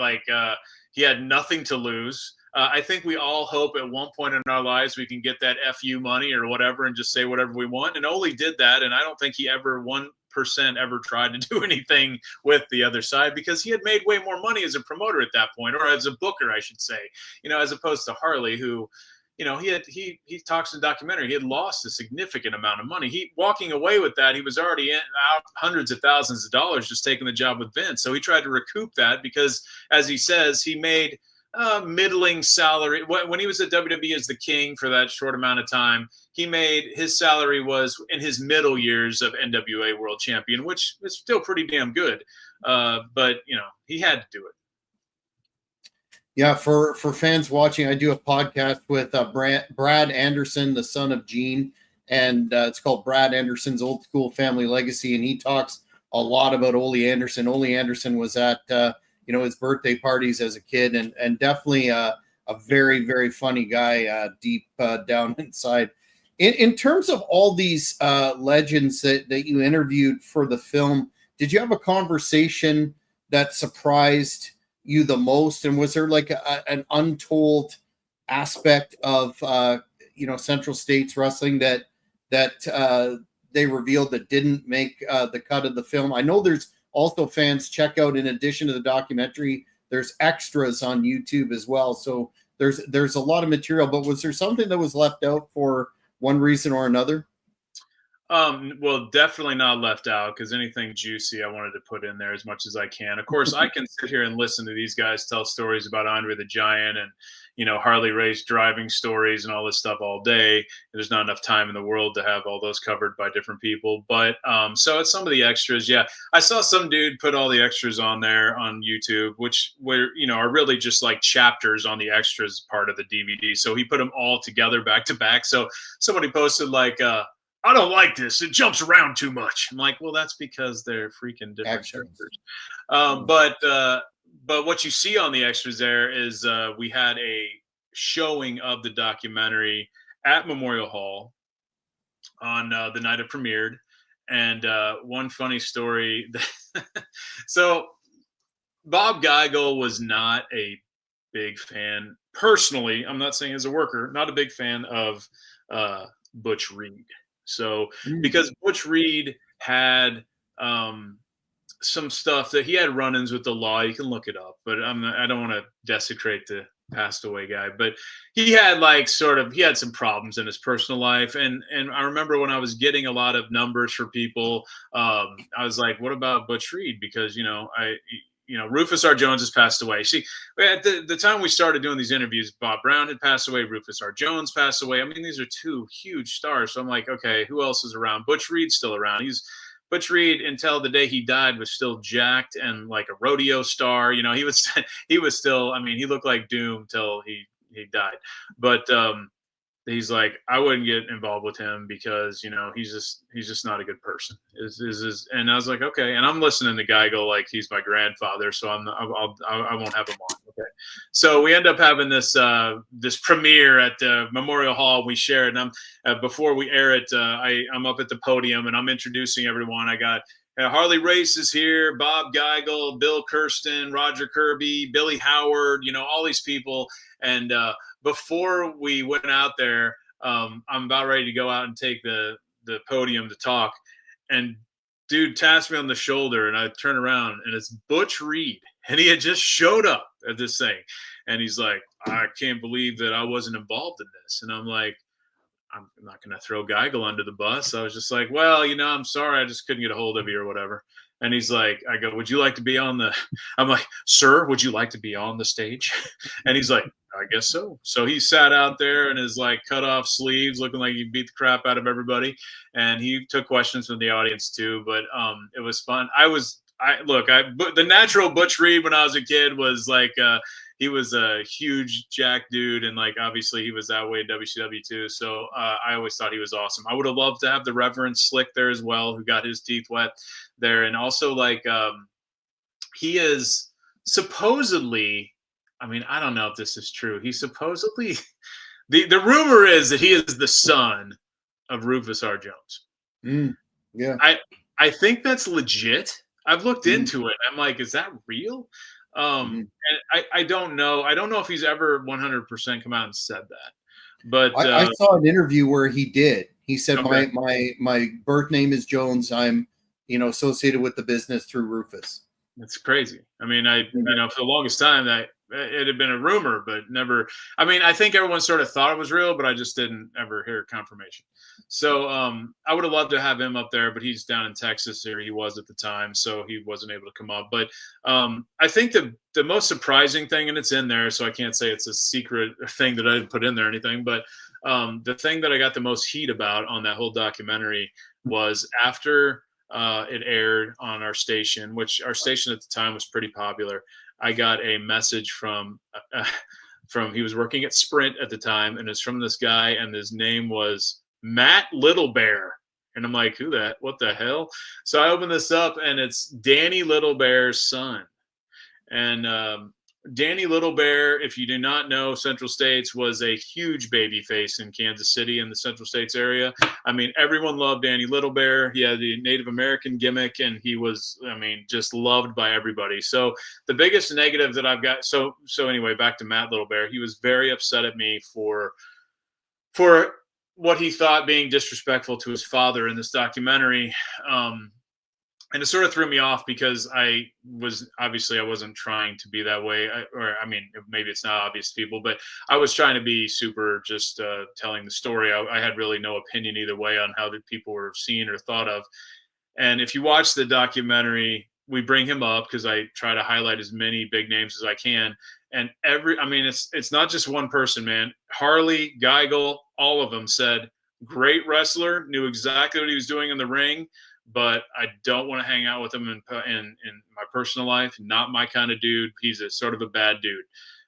he had nothing to lose. I think we all hope at one point in our lives we can get that FU money or whatever and just say whatever we want, and Ole did that, and I don't think he ever ever tried to do anything with the other side, because he had made way more money as a promoter at that point, or as a booker, I should say, as opposed to Harley, who, he talks in the documentary, he had lost a significant amount of money. He walking away with that, he was already out hundreds of thousands of dollars just taking the job with Vince. So he tried to recoup that, because, as he says, he made middling salary when he was at WWE as the King for that short amount of time. His salary was in his middle years of NWA World Champion, which is still pretty damn good. But he had to do it. Yeah, for fans watching, I do a podcast with Brad Anderson, the son of Gene, and it's called Brad Anderson's Old School Family Legacy, and he talks a lot about Ole Anderson. Ole Anderson was at his birthday parties as a kid, and definitely a very, very funny guy, deep down inside. In terms of all these legends that you interviewed for the film, did you have a conversation that surprised you the most? And was there like an untold aspect of Central States wrestling that they revealed that didn't make the cut of the film? I know there's also fans check out, in addition to the documentary, there's extras on YouTube as well. So there's a lot of material, but was there something that was left out for one reason or another? Well, definitely not left out, because anything juicy I wanted to put in there as much as I can. Of course, I can sit here and listen to these guys tell stories about Andre the Giant and, Harley Race driving stories and all this stuff all day. There's not enough time in the world to have all those covered by different people. But so it's some of the extras. Yeah, I saw some dude put all the extras on there on YouTube, which are really just like chapters on the extras part of the DVD. So he put them all together back to back. So somebody posted like, I don't like this. It jumps around too much. I'm like, well, that's because they're freaking different characters. But what you see on the extras there is we had a showing of the documentary at Memorial Hall on the night it premiered. And one funny story. So Bob Geigel was not a big fan. Personally, I'm not saying as a worker, not a big fan of Butch Reed. So because Butch Reed had some stuff that he had run-ins with the law, you can look it up, but I don't want to desecrate the passed away guy, but he had he had some problems in his personal life. And I remember when I was getting a lot of numbers for people, I was like, what about Butch Reed? Because, Rufus R. Jones has passed away. See, at the time we started doing these interviews, Bob Brown had passed away, Rufus R. Jones passed away. I mean, these are two huge stars. So I'm like, okay, who else is around? Butch Reed's still around. Butch Reed, until the day he died, was still jacked and like a rodeo star. He was still, I mean, he looked like Doom till he died. But he's like, I wouldn't get involved with him because he's just not a good person. And I was like, okay. And I'm listening to Geigel like he's my grandfather, so I won't have him on. Okay. So we end up having this premiere at the Memorial Hall. We share it, and before we air it, I'm up at the podium and I'm introducing everyone. I got Harley Race is here, Bob Geigel, Bill Kirsten, Roger Kirby, Billy Howard, all these people. And before we went out there, I'm about ready to go out and take the podium to talk. And dude taps me on the shoulder, and I turn around, and it's Butch Reed. And he had just showed up at this thing. And he's like, I can't believe that I wasn't involved in this. And I'm like, I'm not going to throw Geigel under the bus. I was just like, well, I'm sorry. I just couldn't get a hold of you or whatever. And he's like, I go, would you like to be on the, I'm like, sir, would you like to be on the stage? And he's like, I guess so. So he sat out there in his like cut off sleeves, looking like he beat the crap out of everybody. And he took questions from the audience too, but it was fun. The natural Butch Reed when I was a kid was like, he was a huge jack dude, and like obviously he was that way in WCW too. So I always thought he was awesome. I would have loved to have the Reverend Slick there as well, who got his teeth wet there, and also like he is supposedly. I mean, I don't know if this is true. He's supposedly the rumor is that he is the son of Rufus R. Jones. Yeah, I think that's legit. I've looked into it. I'm like, is that real? And I don't know. I don't know if he's ever 100% come out and said that. But I saw an interview where he did. He said, okay. my birth name is Jones. I'm, associated with the business through Rufus. That's crazy. I mean, for the longest time that it had been a rumor, but never. I mean, I think everyone sort of thought it was real, but I just didn't ever hear confirmation. So I would have loved to have him up there, but he's down in Texas, or he was at the time, so he wasn't able to come up. But I think the most surprising thing, and it's in there, so I can't say it's a secret thing that I didn't put in there or anything, but the thing that I got the most heat about on that whole documentary was after it aired on our station, which our station at the time was pretty popular. I got a message from he was working at Sprint at the time, and it's from this guy, and his name was Matt Littlebear. And I'm like, what the hell? So I open this up, and it's Danny Little Bear's son. And Danny Little Bear, if you do not know, Central States was a huge baby face in Kansas City in the Central States area. I mean, everyone loved Danny Little Bear. He had the Native American gimmick, and he was, I mean, just loved by everybody. So the biggest negative that I've got, so anyway, back to Matt Little Bear. He was very upset at me for what he thought being disrespectful to his father in this documentary. And it sort of threw me off because I wasn't trying to be that way. Maybe it's not obvious to people, but I was trying to be super just telling the story. I had really no opinion either way on how the people were seen or thought of. And if you watch the documentary, we bring him up because I try to highlight as many big names as I can. And it's not just one person, man. Harley, Geigel, all of them said, great wrestler, knew exactly what he was doing in the ring, but I don't want to hang out with him in my personal life. Not my kind of dude. He's a sort of a bad dude.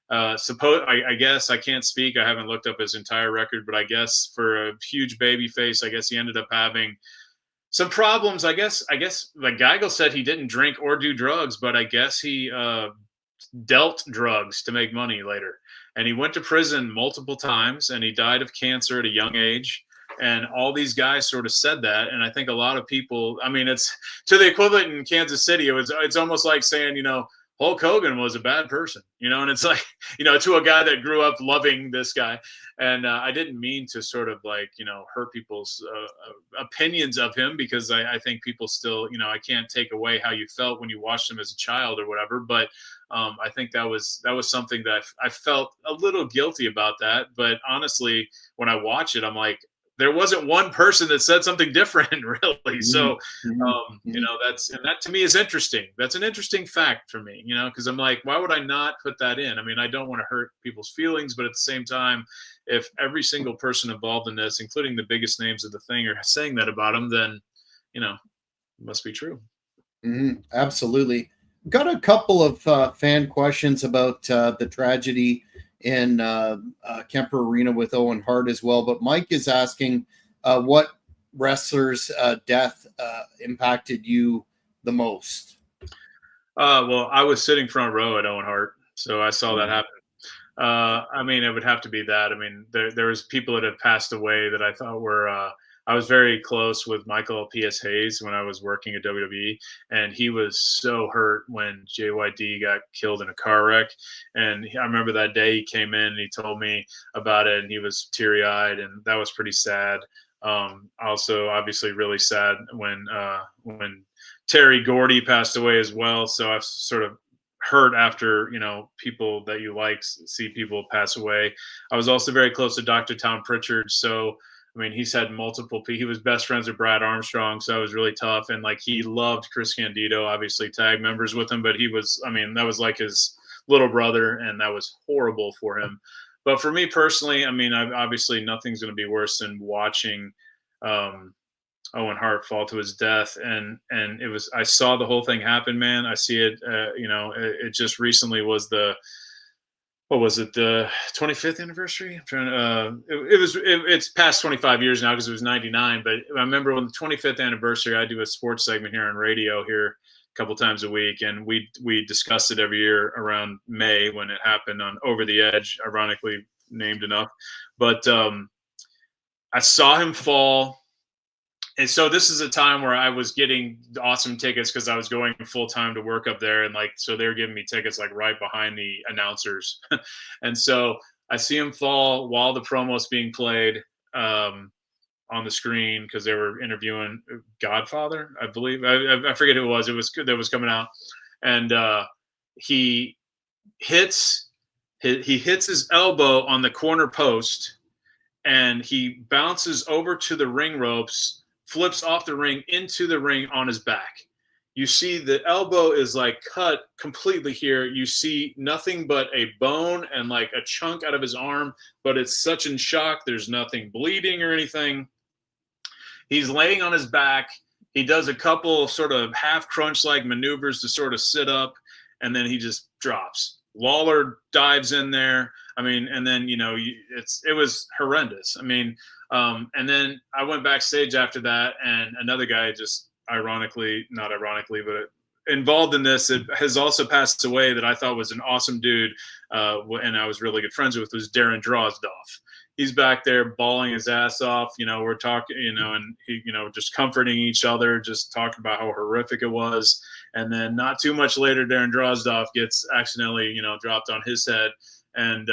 I guess I can't speak. I haven't looked up his entire record, but I guess for a huge baby face, I guess he ended up having some problems. I guess like Geigel said he didn't drink or do drugs, but I guess he dealt drugs to make money later. And he went to prison multiple times, and he died of cancer at a young age. And all these guys sort of said that. And I think a lot of people, I mean, it's to the equivalent in Kansas City. It's almost like saying, Hulk Hogan was a bad person, and it's like, to a guy that grew up loving this guy. And I didn't mean to sort of like, hurt people's opinions of him, because I think people still, I can't take away how you felt when you watched him as a child or whatever. But I think that was something that I felt a little guilty about that. But honestly, when I watch it, I'm like, there wasn't one person that said something different, really. So, that to me is interesting. That's an interesting fact for me, because I'm like, why would I not put that in? I mean, I don't want to hurt people's feelings, but at the same time, if every single person involved in this, including the biggest names of the thing, are saying that about him, then, it must be true. Mm-hmm. Absolutely. Got a couple of fan questions about the tragedy in Kemper Arena with Owen Hart as well. But Mike is asking what wrestler's death impacted you the most? Well, I was sitting front row at Owen Hart, so I saw that happen. I mean, it would have to be that. I mean, there was people that have passed away that I thought were I was very close with Michael P.S. Hayes when I was working at WWE, and he was so hurt when JYD got killed in a car wreck. And I remember that day he came in and he told me about it, and he was teary-eyed, and that was pretty sad. Also, obviously, really sad when Terry Gordy passed away as well. So I've sort of hurt after, people that you like see people pass away. I was also very close to Dr. Tom Pritchard. So, I mean, he's had multiple, he was best friends with Brad Armstrong. So that was really tough. And like, he loved Chris Candido, obviously tag members with him, but that was like his little brother, and that was horrible for him. But for me personally, I mean, obviously nothing's going to be worse than watching, Owen Hart fall to his death. And I saw the whole thing happen, man. I see it, it just recently was the 25th anniversary? I'm trying to, it's past 25 years now because it was 99. But I remember when the 25th anniversary, I do a sports segment here on radio here a couple times a week. And we discuss it every year around May when it happened on Over the Edge, ironically named enough. But I saw him fall. And so this is a time where I was getting awesome tickets because I was going full time to work up there. And so they were giving me tickets like right behind the announcers. And so I see him fall while the promo's being played on the screen because they were interviewing Godfather, I believe. I forget who it was. That was coming out. And he hits his elbow on the corner post, and he bounces over to the ring ropes, flips off the ring into the ring on his back. You see the elbow is like cut completely here. You see nothing but a bone and like a chunk out of his arm, but it's such in shock. There's nothing bleeding or anything. He's laying on his back. He does a couple sort of half crunch like maneuvers to sort of sit up, and then he just drops. Lawler dives in there. I mean, and then it was horrendous. I mean, and then I went backstage after that, and another guy, just ironically, not ironically, but involved in this, it has also passed away, that I thought was an awesome dude, and I was really good friends with, was Darren Drozdoff. He's back there bawling his ass off. We're talking, and he, just comforting each other, just talking about how horrific it was. And then not too much later, Darren Drozdoff gets accidentally, dropped on his head. And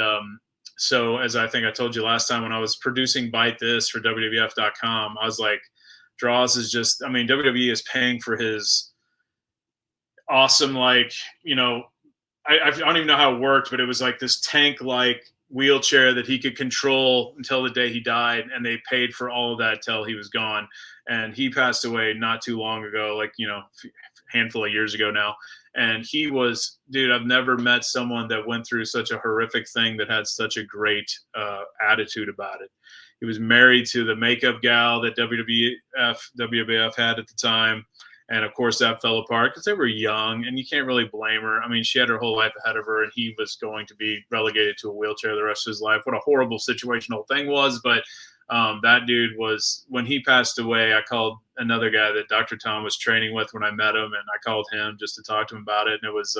so, as I think I told you last time, when I was producing Bite This for WWF.com, I was like, Droz is just, I mean, WWE is paying for his awesome, like, I don't even know how it worked, but it was like this tank-like wheelchair that he could control until the day he died, and they paid for all of that till he was gone. And he passed away not too long ago, like, a handful of years ago now. And he was, dude, I've never met someone that went through such a horrific thing that had such a great attitude about it. He was married to the makeup gal that WWF had at the time. And of course, that fell apart because they were young, and you can't really blame her. I mean, she had her whole life ahead of her, and he was going to be relegated to a wheelchair the rest of his life. What a horrible situation the whole thing was. But that dude was, when he passed away, I called another guy that Dr. Tom was training with when I met him, and I called him just to talk to him about it. And it was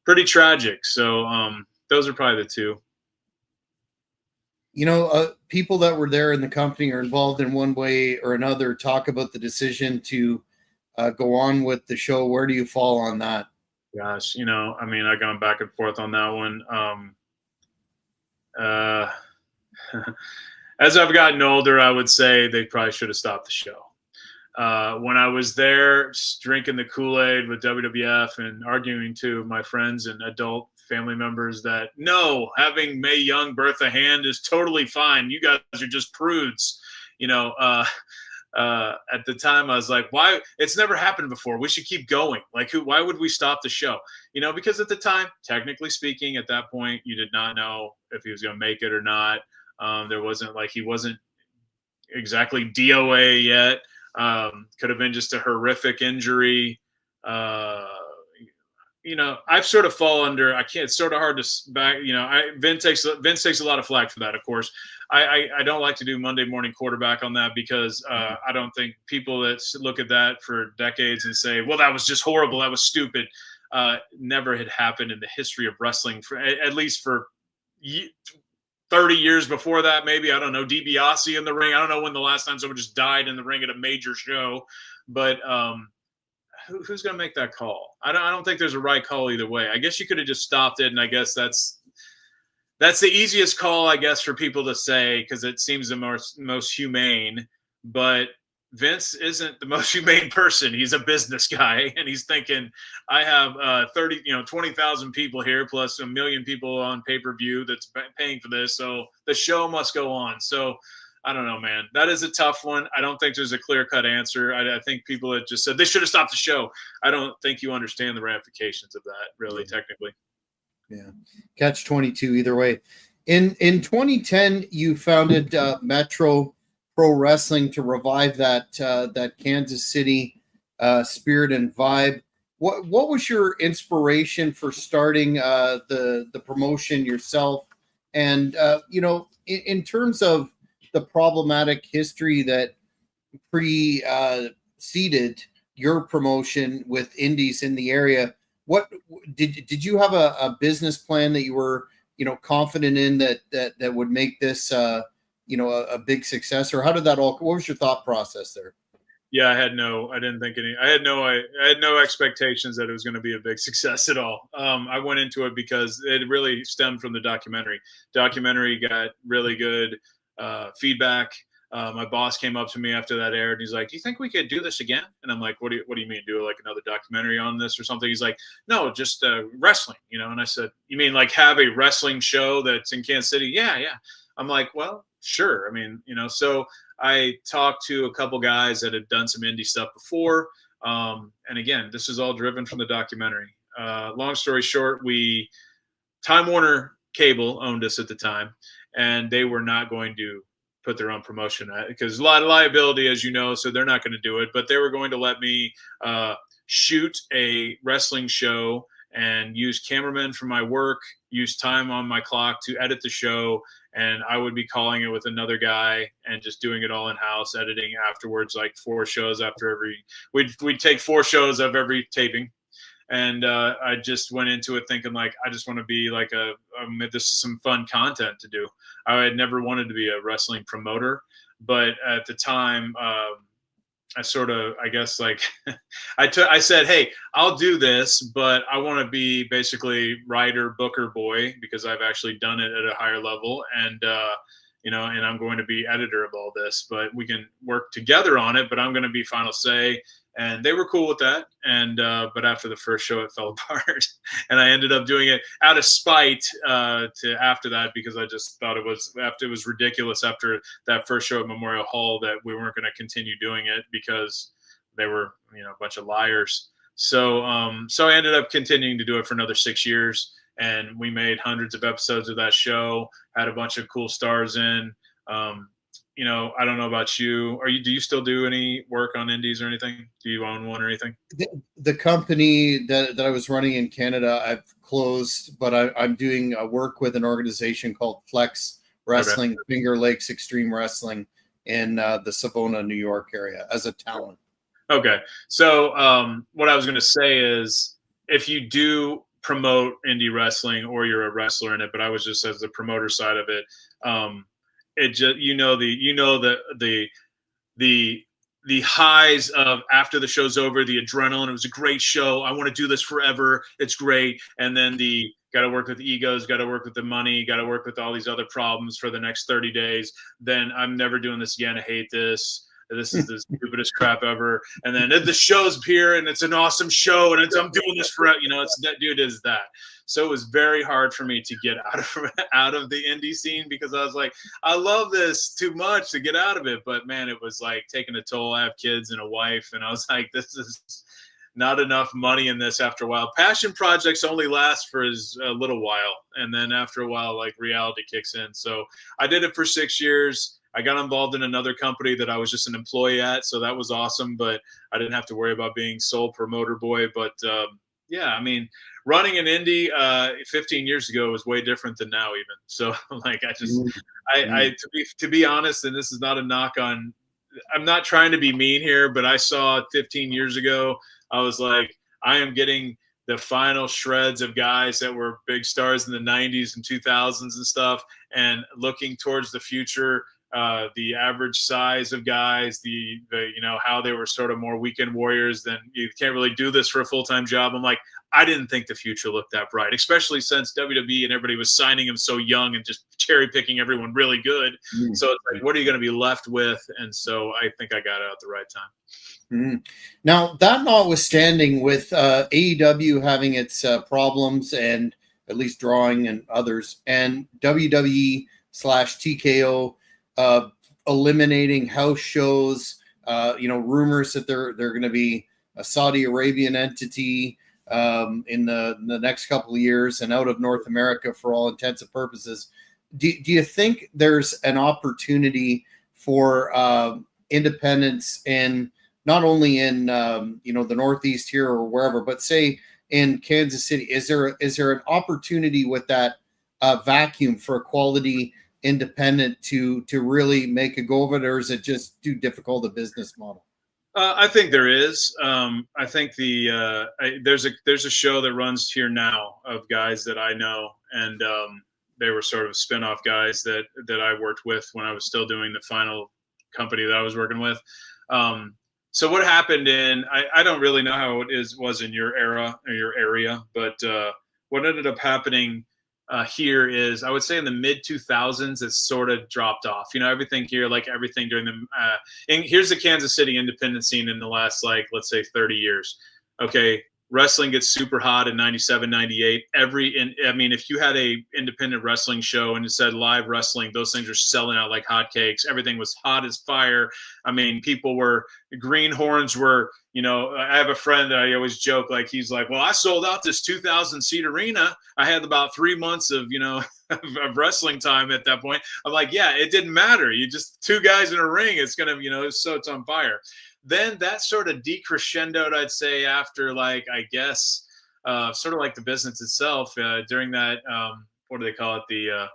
pretty tragic. So those are probably the two. People that were there in the company or involved in one way or another talk about the decision to go on with the show. Where do you fall on that? Gosh, I mean, I've gone back and forth on that one. As I've gotten older, I would say they probably should have stopped the show. When I was there drinking the Kool-Aid with WWF and arguing to my friends and adult family members that, no, having Mae Young birth a hand is totally fine. You guys are just prudes, at the time, I was like, why? It's never happened before. We should keep going. Like, why would we stop the show? Because at the time, technically speaking, at that point, you did not know if he was going to make it or not. There wasn't, like, he wasn't exactly DOA yet. Could have been just a horrific injury. I've sort of fall under, I can't, it's sort of hard to back, Vince takes a lot of flack for that, of course. I don't like to do Monday morning quarterback on that because I don't think people that look at that for decades and say, well, that was just horrible, that was stupid, never had happened in the history of wrestling, for at least for 30 years before that, maybe. I don't know, DiBiase in the ring. I don't know when the last time someone just died in the ring at a major show, but who's going to make that call? I don't think there's a right call either way. I guess you could have just stopped it, and I guess that's the easiest call, I guess, for people to say, because it seems the most humane. But Vince isn't the most humane person. He's a business guy, and he's thinking, I have 20,000 people here plus 1 million people on pay-per-view that's paying for this, so the show must go on. So I don't know, man. That is a tough one. I don't think there's a clear-cut answer. I think people that just said they should have stopped the show, I don't think you understand the ramifications of that, really, technically. Yeah, catch 22 either way. In 2010, you founded Metro Pro Wrestling to revive that Kansas City spirit and vibe. What was your inspiration for starting the promotion yourself? And in terms of the problematic history that preceded your promotion with indies in the area, what did you have a business plan that you were confident in that would make this a big success, or how did that all? What was your thought process there? Yeah, I had no expectations that it was going to be a big success at all. I went into it because it really stemmed from the documentary. Documentary got really good feedback. My boss came up to me after that aired, and he's like, "Do you think we could do this again?" And I'm like, "What do you mean, do like another documentary on this or something?" He's like, "No, just wrestling, And I said, "You mean like have a wrestling show that's in Kansas City?" Yeah. I'm like, "Well, sure." I mean, so I talked to a couple guys that had done some indie stuff before. And again, this is all driven from the documentary. Long story short, Time Warner Cable owned us at the time, and they were not going to put their own promotion at, because a lot of liability, as you know, so they're not going to do it, but they were going to let me shoot a wrestling show and use cameramen from my work, use time on my clock to edit the show. And I would be calling it with another guy and just doing it all in house, editing afterwards, like 4 shows after every, we'd take 4 shows of every taping. And I just went into it thinking like, I just want to be like this is some fun content to do. I had never wanted to be a wrestling promoter, but at the time, I sort of, I guess, like I said, hey, I'll do this, but I want to be basically writer, booker boy, because I've actually done it at a higher level. And, and I'm going to be editor of all this, but we can work together on it, but I'm going to be final say. And they were cool with that. And, but after the first show, it fell apart and I ended up doing it out of spite to after that, because I just thought it was ridiculous after that first show at Memorial Hall that we weren't going to continue doing it because they were, a bunch of liars. So I ended up continuing to do it for another 6 years, and we made hundreds of episodes of that show, had a bunch of cool stars in. I don't know about you. Do you still do any work on indies or anything? Do you own one or anything? The company that I was running in Canada, I've closed, but I'm doing work with an organization called Flex Wrestling, okay. Finger Lakes Extreme Wrestling in the Savona, New York area as a talent. Okay. So what I was going to say is, if you do promote indie wrestling or you're a wrestler in it, but I was just as the promoter side of it, it just the highs of after the show's over, the adrenaline. It was a great show. I want to do this forever. It's great. And then the got to work with egos, got to work with the money, got to work with all these other problems for the next 30 days. Then I'm never doing this again. I hate this. This is the stupidest crap ever. And then the show's here and it's an awesome show and I'm doing this forever. It's that dude is that. So it was very hard for me to get out of the indie scene, because I was like, I love this too much to get out of it. But man, it was like taking a toll. I have kids and a wife, and I was like, this is not enough money in this after a while. Passion projects only last for a little while. And then after a while, like reality kicks in. So I did it for 6 years. I got involved in another company that I was just an employee at. So that was awesome, but I didn't have to worry about being sole promoter boy. But running an indie 15 years ago was way different than now even. So like, to be honest, and this is not a knock on, I'm not trying to be mean here, but I saw 15 years ago, I was like, I am getting the final shreds of guys that were big stars in the 90s and 2000s and stuff, and looking towards the future, the average size of guys, the how they were sort of more weekend warriors, than you can't really do this for a full-time job. I'm like, I didn't think the future looked that bright, especially since WWE and everybody was signing him so young and just cherry picking everyone really good. So it's like, what are you going to be left with? And so I think I got it at the right time. Now, that notwithstanding, with AEW having its problems and at least drawing and others, and WWE / TKO eliminating house shows, rumors that they're going to be a Saudi Arabian entity in the next couple of years and out of North America for all intents and purposes. Do you think there's an opportunity for independence in not only in the Northeast here or wherever, but say in Kansas City? Is there an opportunity with that vacuum for a quality independent to really make a go of it, or is it just too difficult a business model? I think there is. I think there's a show that runs here now of guys that I know, and they were sort of spin-off guys that I worked with when I was still doing the final company that I was working with. So what happened I don't really know how it was in your era or your area, but what ended up happening here is, I would say in the mid 2000s, it sort of dropped off. Everything here, like everything during the and here's the Kansas City independent scene in the last, like, let's say 30 years. Okay. Wrestling gets super hot in 97, 98. If you had a independent wrestling show and it said live wrestling, those things are selling out like hotcakes. Everything was hot as fire. Greenhorns were, I have a friend that I always joke, like, he's like, well, I sold out this 2,000 seat arena. I had about 3 months of, of wrestling time at that point. I'm like, yeah, it didn't matter. You just 2 guys in a ring. It's going to, so it's on fire. Then that sort of decrescendoed, I'd say, after, like, I guess, sort of like the business itself during that. What do they call it?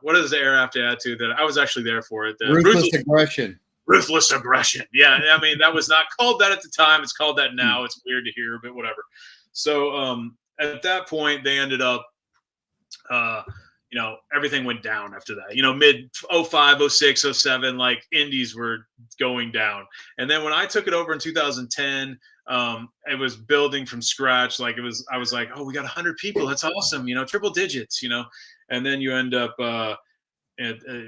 What is the era after Attitude that I was actually there for it? The Ruthless aggression. Ruthless aggression. Yeah, I mean that was not called that at the time. It's called that now. It's weird to hear, but whatever. So at that point, they ended up, everything went down after that. Mid 05, 06, 07, like indies were going down. And then when I took it over in 2010, it was building from scratch. I was like, oh, we got 100 people. That's awesome. Triple digits. And then you end up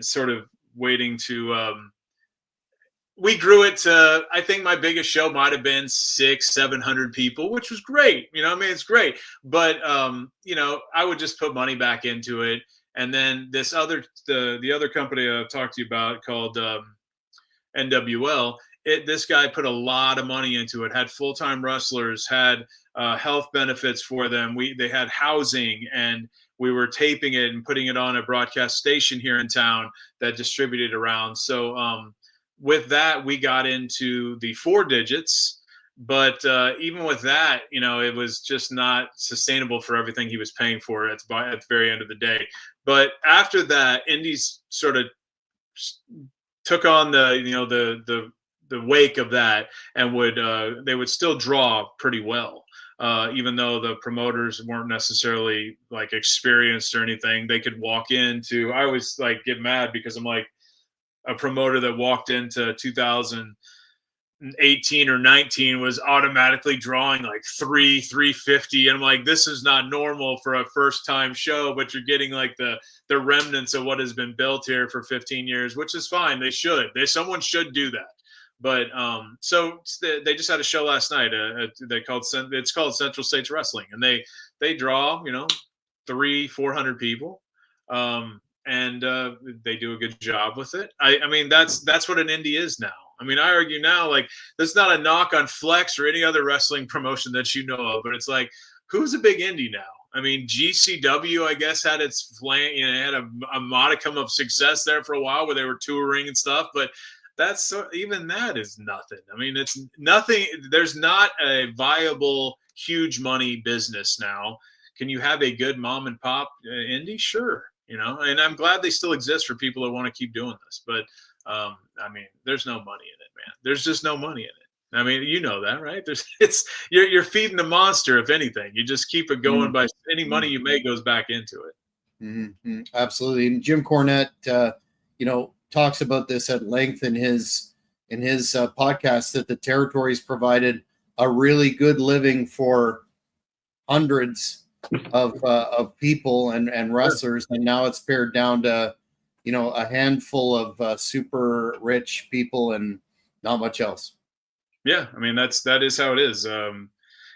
sort of waiting to. We grew it to, I think my biggest show might have been 600-700 people, which was great. It's great. But, I would just put money back into it. And then the other company I've talked to you about called NWL, this guy put a lot of money into it, had full-time wrestlers, had health benefits for them. They had housing, and we were taping it and putting it on a broadcast station here in town that distributed around. So, with that, we got into the 4 digits, but even with that, it was just not sustainable for everything he was paying for at the very end of the day. But after that, indies sort of took on the wake of that, and they would still draw pretty well. Even though the promoters weren't necessarily like experienced or anything, they could walk into. I always like get mad because I'm like, a promoter that walked into 2018 or 19 was automatically drawing like 350. And I'm like, this is not normal for a first time show, but you're getting like the remnants of what has been built here for 15 years, which is fine. Someone should do that. But so they just had a show last night. It's called Central States Wrestling, and they draw 300-400 people. And they do a good job with it. I mean, that's what an indie is now. I mean, I argue now, like, that's not a knock on Flex or any other wrestling promotion that you know of, but it's like, who's a big indie now? I mean, GCW, I guess, had its had a modicum of success there for a while where they were touring and stuff, but even that is nothing. I mean, it's nothing. There's not a viable, huge money business now. Can you have a good mom and pop indie? Sure. And I'm glad they still exist for people that want to keep doing this. But, I mean, there's no money in it, man. There's just no money in it. I mean, you know that, right? You're feeding the monster, if anything. You just keep it going by any money you make goes back into it. Mm-hmm. Absolutely. And Jim Cornette, talks about this at length in his podcast, that the territories provided a really good living for hundreds of people and wrestlers, and now it's pared down to a handful of super rich people and not much else. Yeah, I mean that is how it is,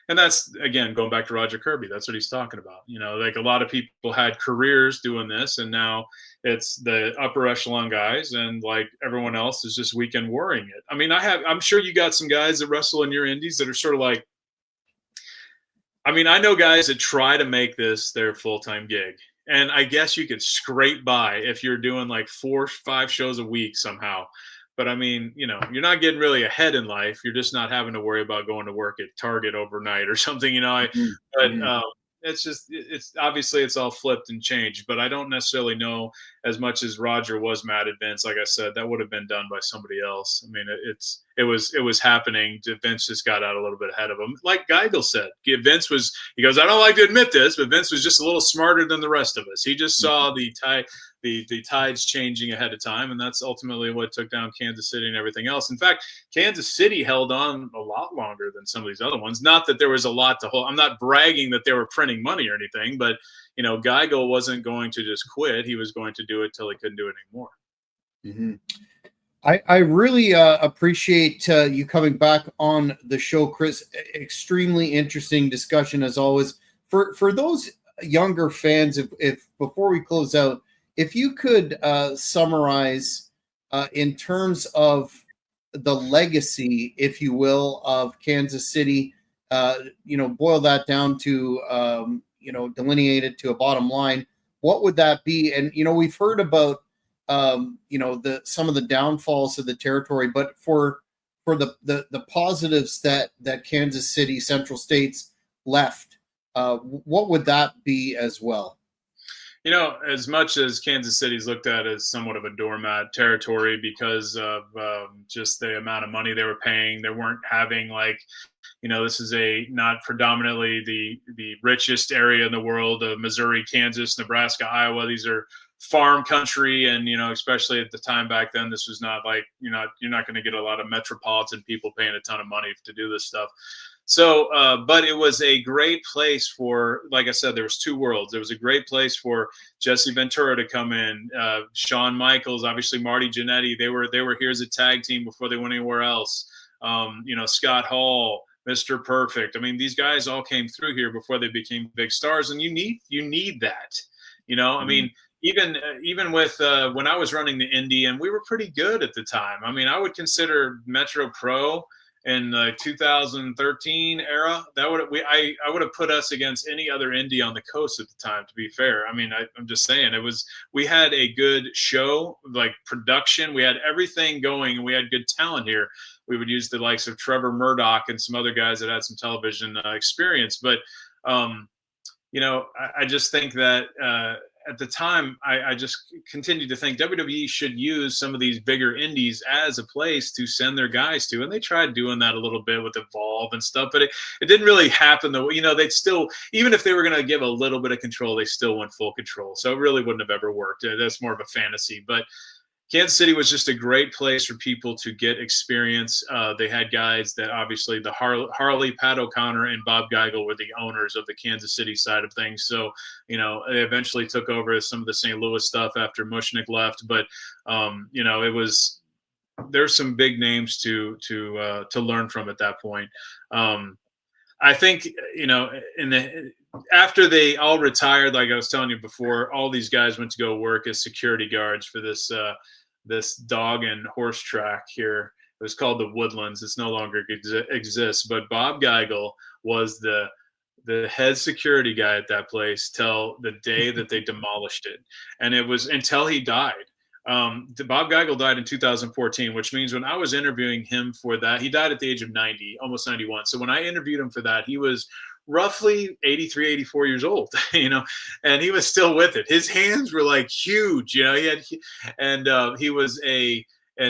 and that's, again, going back to Roger Kirby. That's what he's talking about. Like, a lot of people had careers doing this, and now it's the upper echelon guys, and like everyone else is just weekend worrying it. I mean, I'm sure you got some guys that wrestle in your indies that are sort of like. I mean, I know guys that try to make this their full-time gig, and I guess you could scrape by if you're doing like 4 or 5 shows a week somehow. But I mean, you're not getting really ahead in life. You're just not having to worry about going to work at Target overnight or something, But it's obviously it's all flipped and changed, but I don't necessarily know as much as Roger was mad at Vince. Like I said, that would have been done by somebody else. I mean, it was happening. Vince just got out a little bit ahead of him. Like Geigel said, he goes, I don't like to admit this, but Vince was just a little smarter than the rest of us. He just saw the tides changing ahead of time, and that's ultimately what took down Kansas City and everything else. In fact, Kansas City held on a lot longer than some of these other ones. Not that there was a lot to hold. I'm not bragging that they were printing money or anything, but Geigel wasn't going to just quit. He was going to do it till he couldn't do it anymore. Mm-hmm. I really appreciate you coming back on the show, Chris. Extremely interesting discussion as always. For those younger fans, if before we close out, if you could summarize in terms of the legacy, if you will, of Kansas City, boil that down to, delineate it to a bottom line, what would that be? And, we've heard about, some of the downfalls of the territory, but for the positives that Kansas City Central States left, what would that be as well? You know, as much as Kansas City's looked at as somewhat of a doormat territory because of just the amount of money they were paying, they weren't having like, this is a not predominantly the richest area in the world of Missouri, Kansas, Nebraska, Iowa. These are farm country, and especially at the time back then, this was not like you're not going to get a lot of metropolitan people paying a ton of money to do this stuff. So, but it was a great place for, like I said, there was two worlds. There was a great place for Jesse Ventura to come in, Shawn Michaels, obviously Marty Jannetty. They were here as a tag team before they went anywhere else. Scott Hall, Mr. Perfect. I mean, these guys all came through here before they became big stars, and you need that. I mean, even with when I was running the indie, and we were pretty good at the time. I mean, I would consider Metro Pro in the 2013 era, I would have put us against any other indie on the coast at the time, to be fair. I mean, I'm just saying we had a good show, like production. We had everything going, and we had good talent here. We would use the likes of Trevor Murdoch and some other guys that had some television experience. But, I just think that at the time, I just continued to think WWE should use some of these bigger indies as a place to send their guys to. And they tried doing that a little bit with Evolve and stuff, but it didn't really happen though. They'd still, even if they were going to give a little bit of control, they still went full control. So it really wouldn't have ever worked. That's more of a fantasy. But Kansas City was just a great place for people to get experience. They had guys that obviously the Harley, Pat O'Connor, and Bob Geigel were the owners of the Kansas City side of things. So, they eventually took over some of the St. Louis stuff after Mushnick left. But, there's some big names to learn from at that point. I think, after they all retired, like I was telling you before, all these guys went to go work as security guards for this dog and horse track here. It was called the Woodlands. It's no longer exists, but Bob Geigel was the head security guy at that place till the day that they demolished it. And it was until he died. Bob Geigel died in 2014, which means when I was interviewing him for that, he died at the age of 90, almost 91. So when I interviewed him for that, he was roughly 83, 84 years old, and he was still with it. His hands were like huge,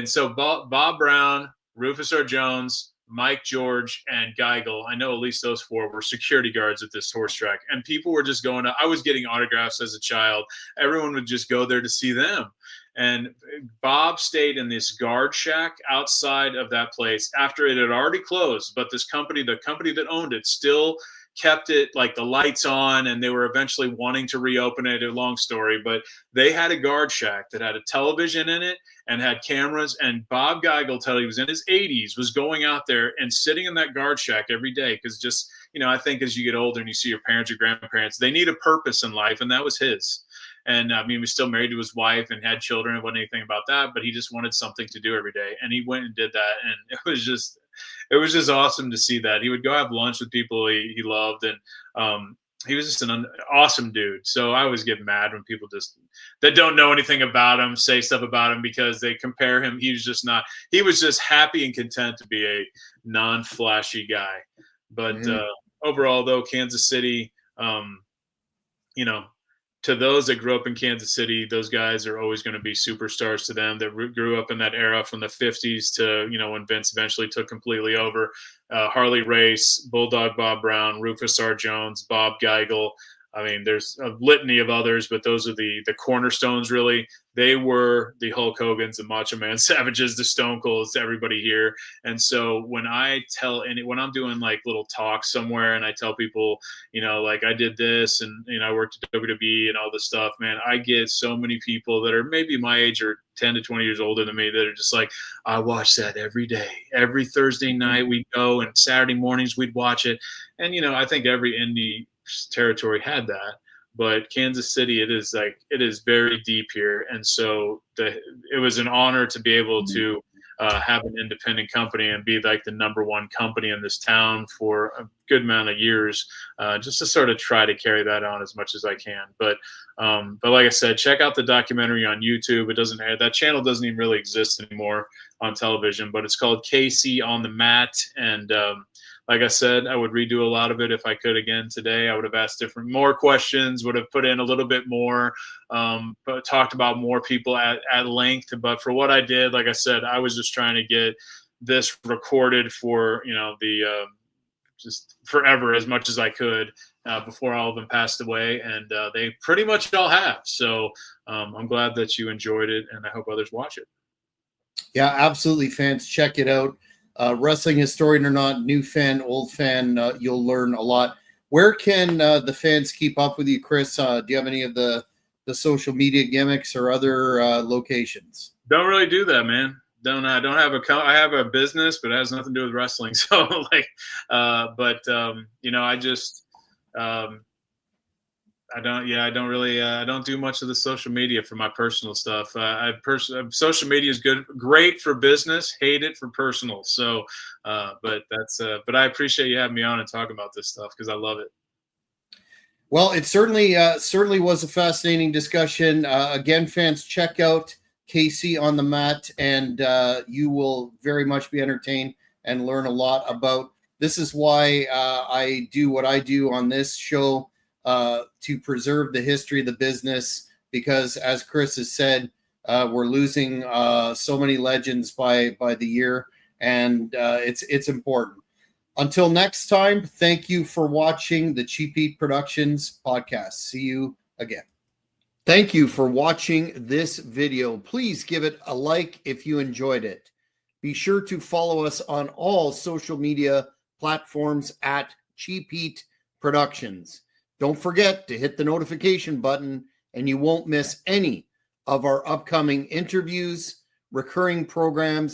so Bob Brown, Rufus R. Jones, Mike George, and Geigel, I know at least those four were security guards at this horse track, and people were just going I was getting autographs as a child. Everyone would just go there to see them. And Bob stayed in this guard shack outside of that place after it had already closed, but the company that owned it still kept it like the lights on, and they were eventually wanting to reopen it. A long story, but they had a guard shack that had a television in it and had cameras. And Bob Geigel, till he was in his 80s, was going out there and sitting in that guard shack every day because just, I think as you get older and you see your parents or grandparents, they need a purpose in life, and that was his. And I mean, he was still married to his wife and had children. It wasn't anything about that, but he just wanted something to do every day, and he went and did that, and it was just awesome to see that. He would go have lunch with people he loved, and he was just an awesome dude. So I always get mad when people that don't know anything about him say stuff about him because they compare him. He was just happy and content to be a non-flashy guy. But overall, though, Kansas City, to those that grew up in Kansas City, those guys are always going to be superstars to them that grew up in that era from the 50s to, when Vince eventually took completely over. Harley Race, Bulldog Bob Brown, Rufus R. Jones, Bob Geigel. I mean, there's a litany of others, but those are the cornerstones, really. They were the Hulk Hogans, the Macho Man Savages, the Stone Colds, everybody here. And so when when I'm doing like little talks somewhere and I tell people, like I did this and, I worked at WWE and all this stuff, man, I get so many people that are maybe my age or 10 to 20 years older than me that are just like, I watch that every day. Every Thursday night we'd go, and Saturday mornings we'd watch it. And, I think every indie territory had that, but Kansas City, it is very deep here. And so it was an honor to be able to have an independent company and be like the number one company in this town for a good amount of years, just to sort of try to carry that on as much as I can. But like I said, check out the documentary on YouTube. That channel doesn't even really exist anymore on television, but it's called KC on the Mat. And like I said, I would redo a lot of it if I could again today. I would have asked more questions, would have put in a little bit more, but talked about more people at length. But for what I did, like I said, I was just trying to get this recorded for, the just forever as much as I could before all of them passed away. And they pretty much all have. So I'm glad that you enjoyed it, and I hope others watch it. Yeah, absolutely, fans. Check it out. Wrestling historian or not, new fan, old fan, you'll learn a lot. Where can the fans keep up with you, Chris? Do you have any of the social media gimmicks or other locations? Don't really do that, man. I don't have I have a business, but it has nothing to do with wrestling. So I just, I don't really, I don't do much of the social media for my personal stuff. Social media is great for business, hate it for personal. So, but I appreciate you having me on and talking about this stuff because I love it. Well, it certainly was a fascinating discussion. Again, fans, check out Casey on the mat, and you will very much be entertained and learn a lot about. This is why I do what I do on this show. To preserve the history of the business, because as Chris has said, we're losing so many legends by the year, and it's important. Until next time, thank you for watching the Cheap Heat Productions podcast. See you again. Thank you for watching this video. Please give it a like if you enjoyed it. Be sure to follow us on all social media platforms at Cheap Heat Productions. Don't forget to hit the notification button, and you won't miss any of our upcoming interviews, recurring programs,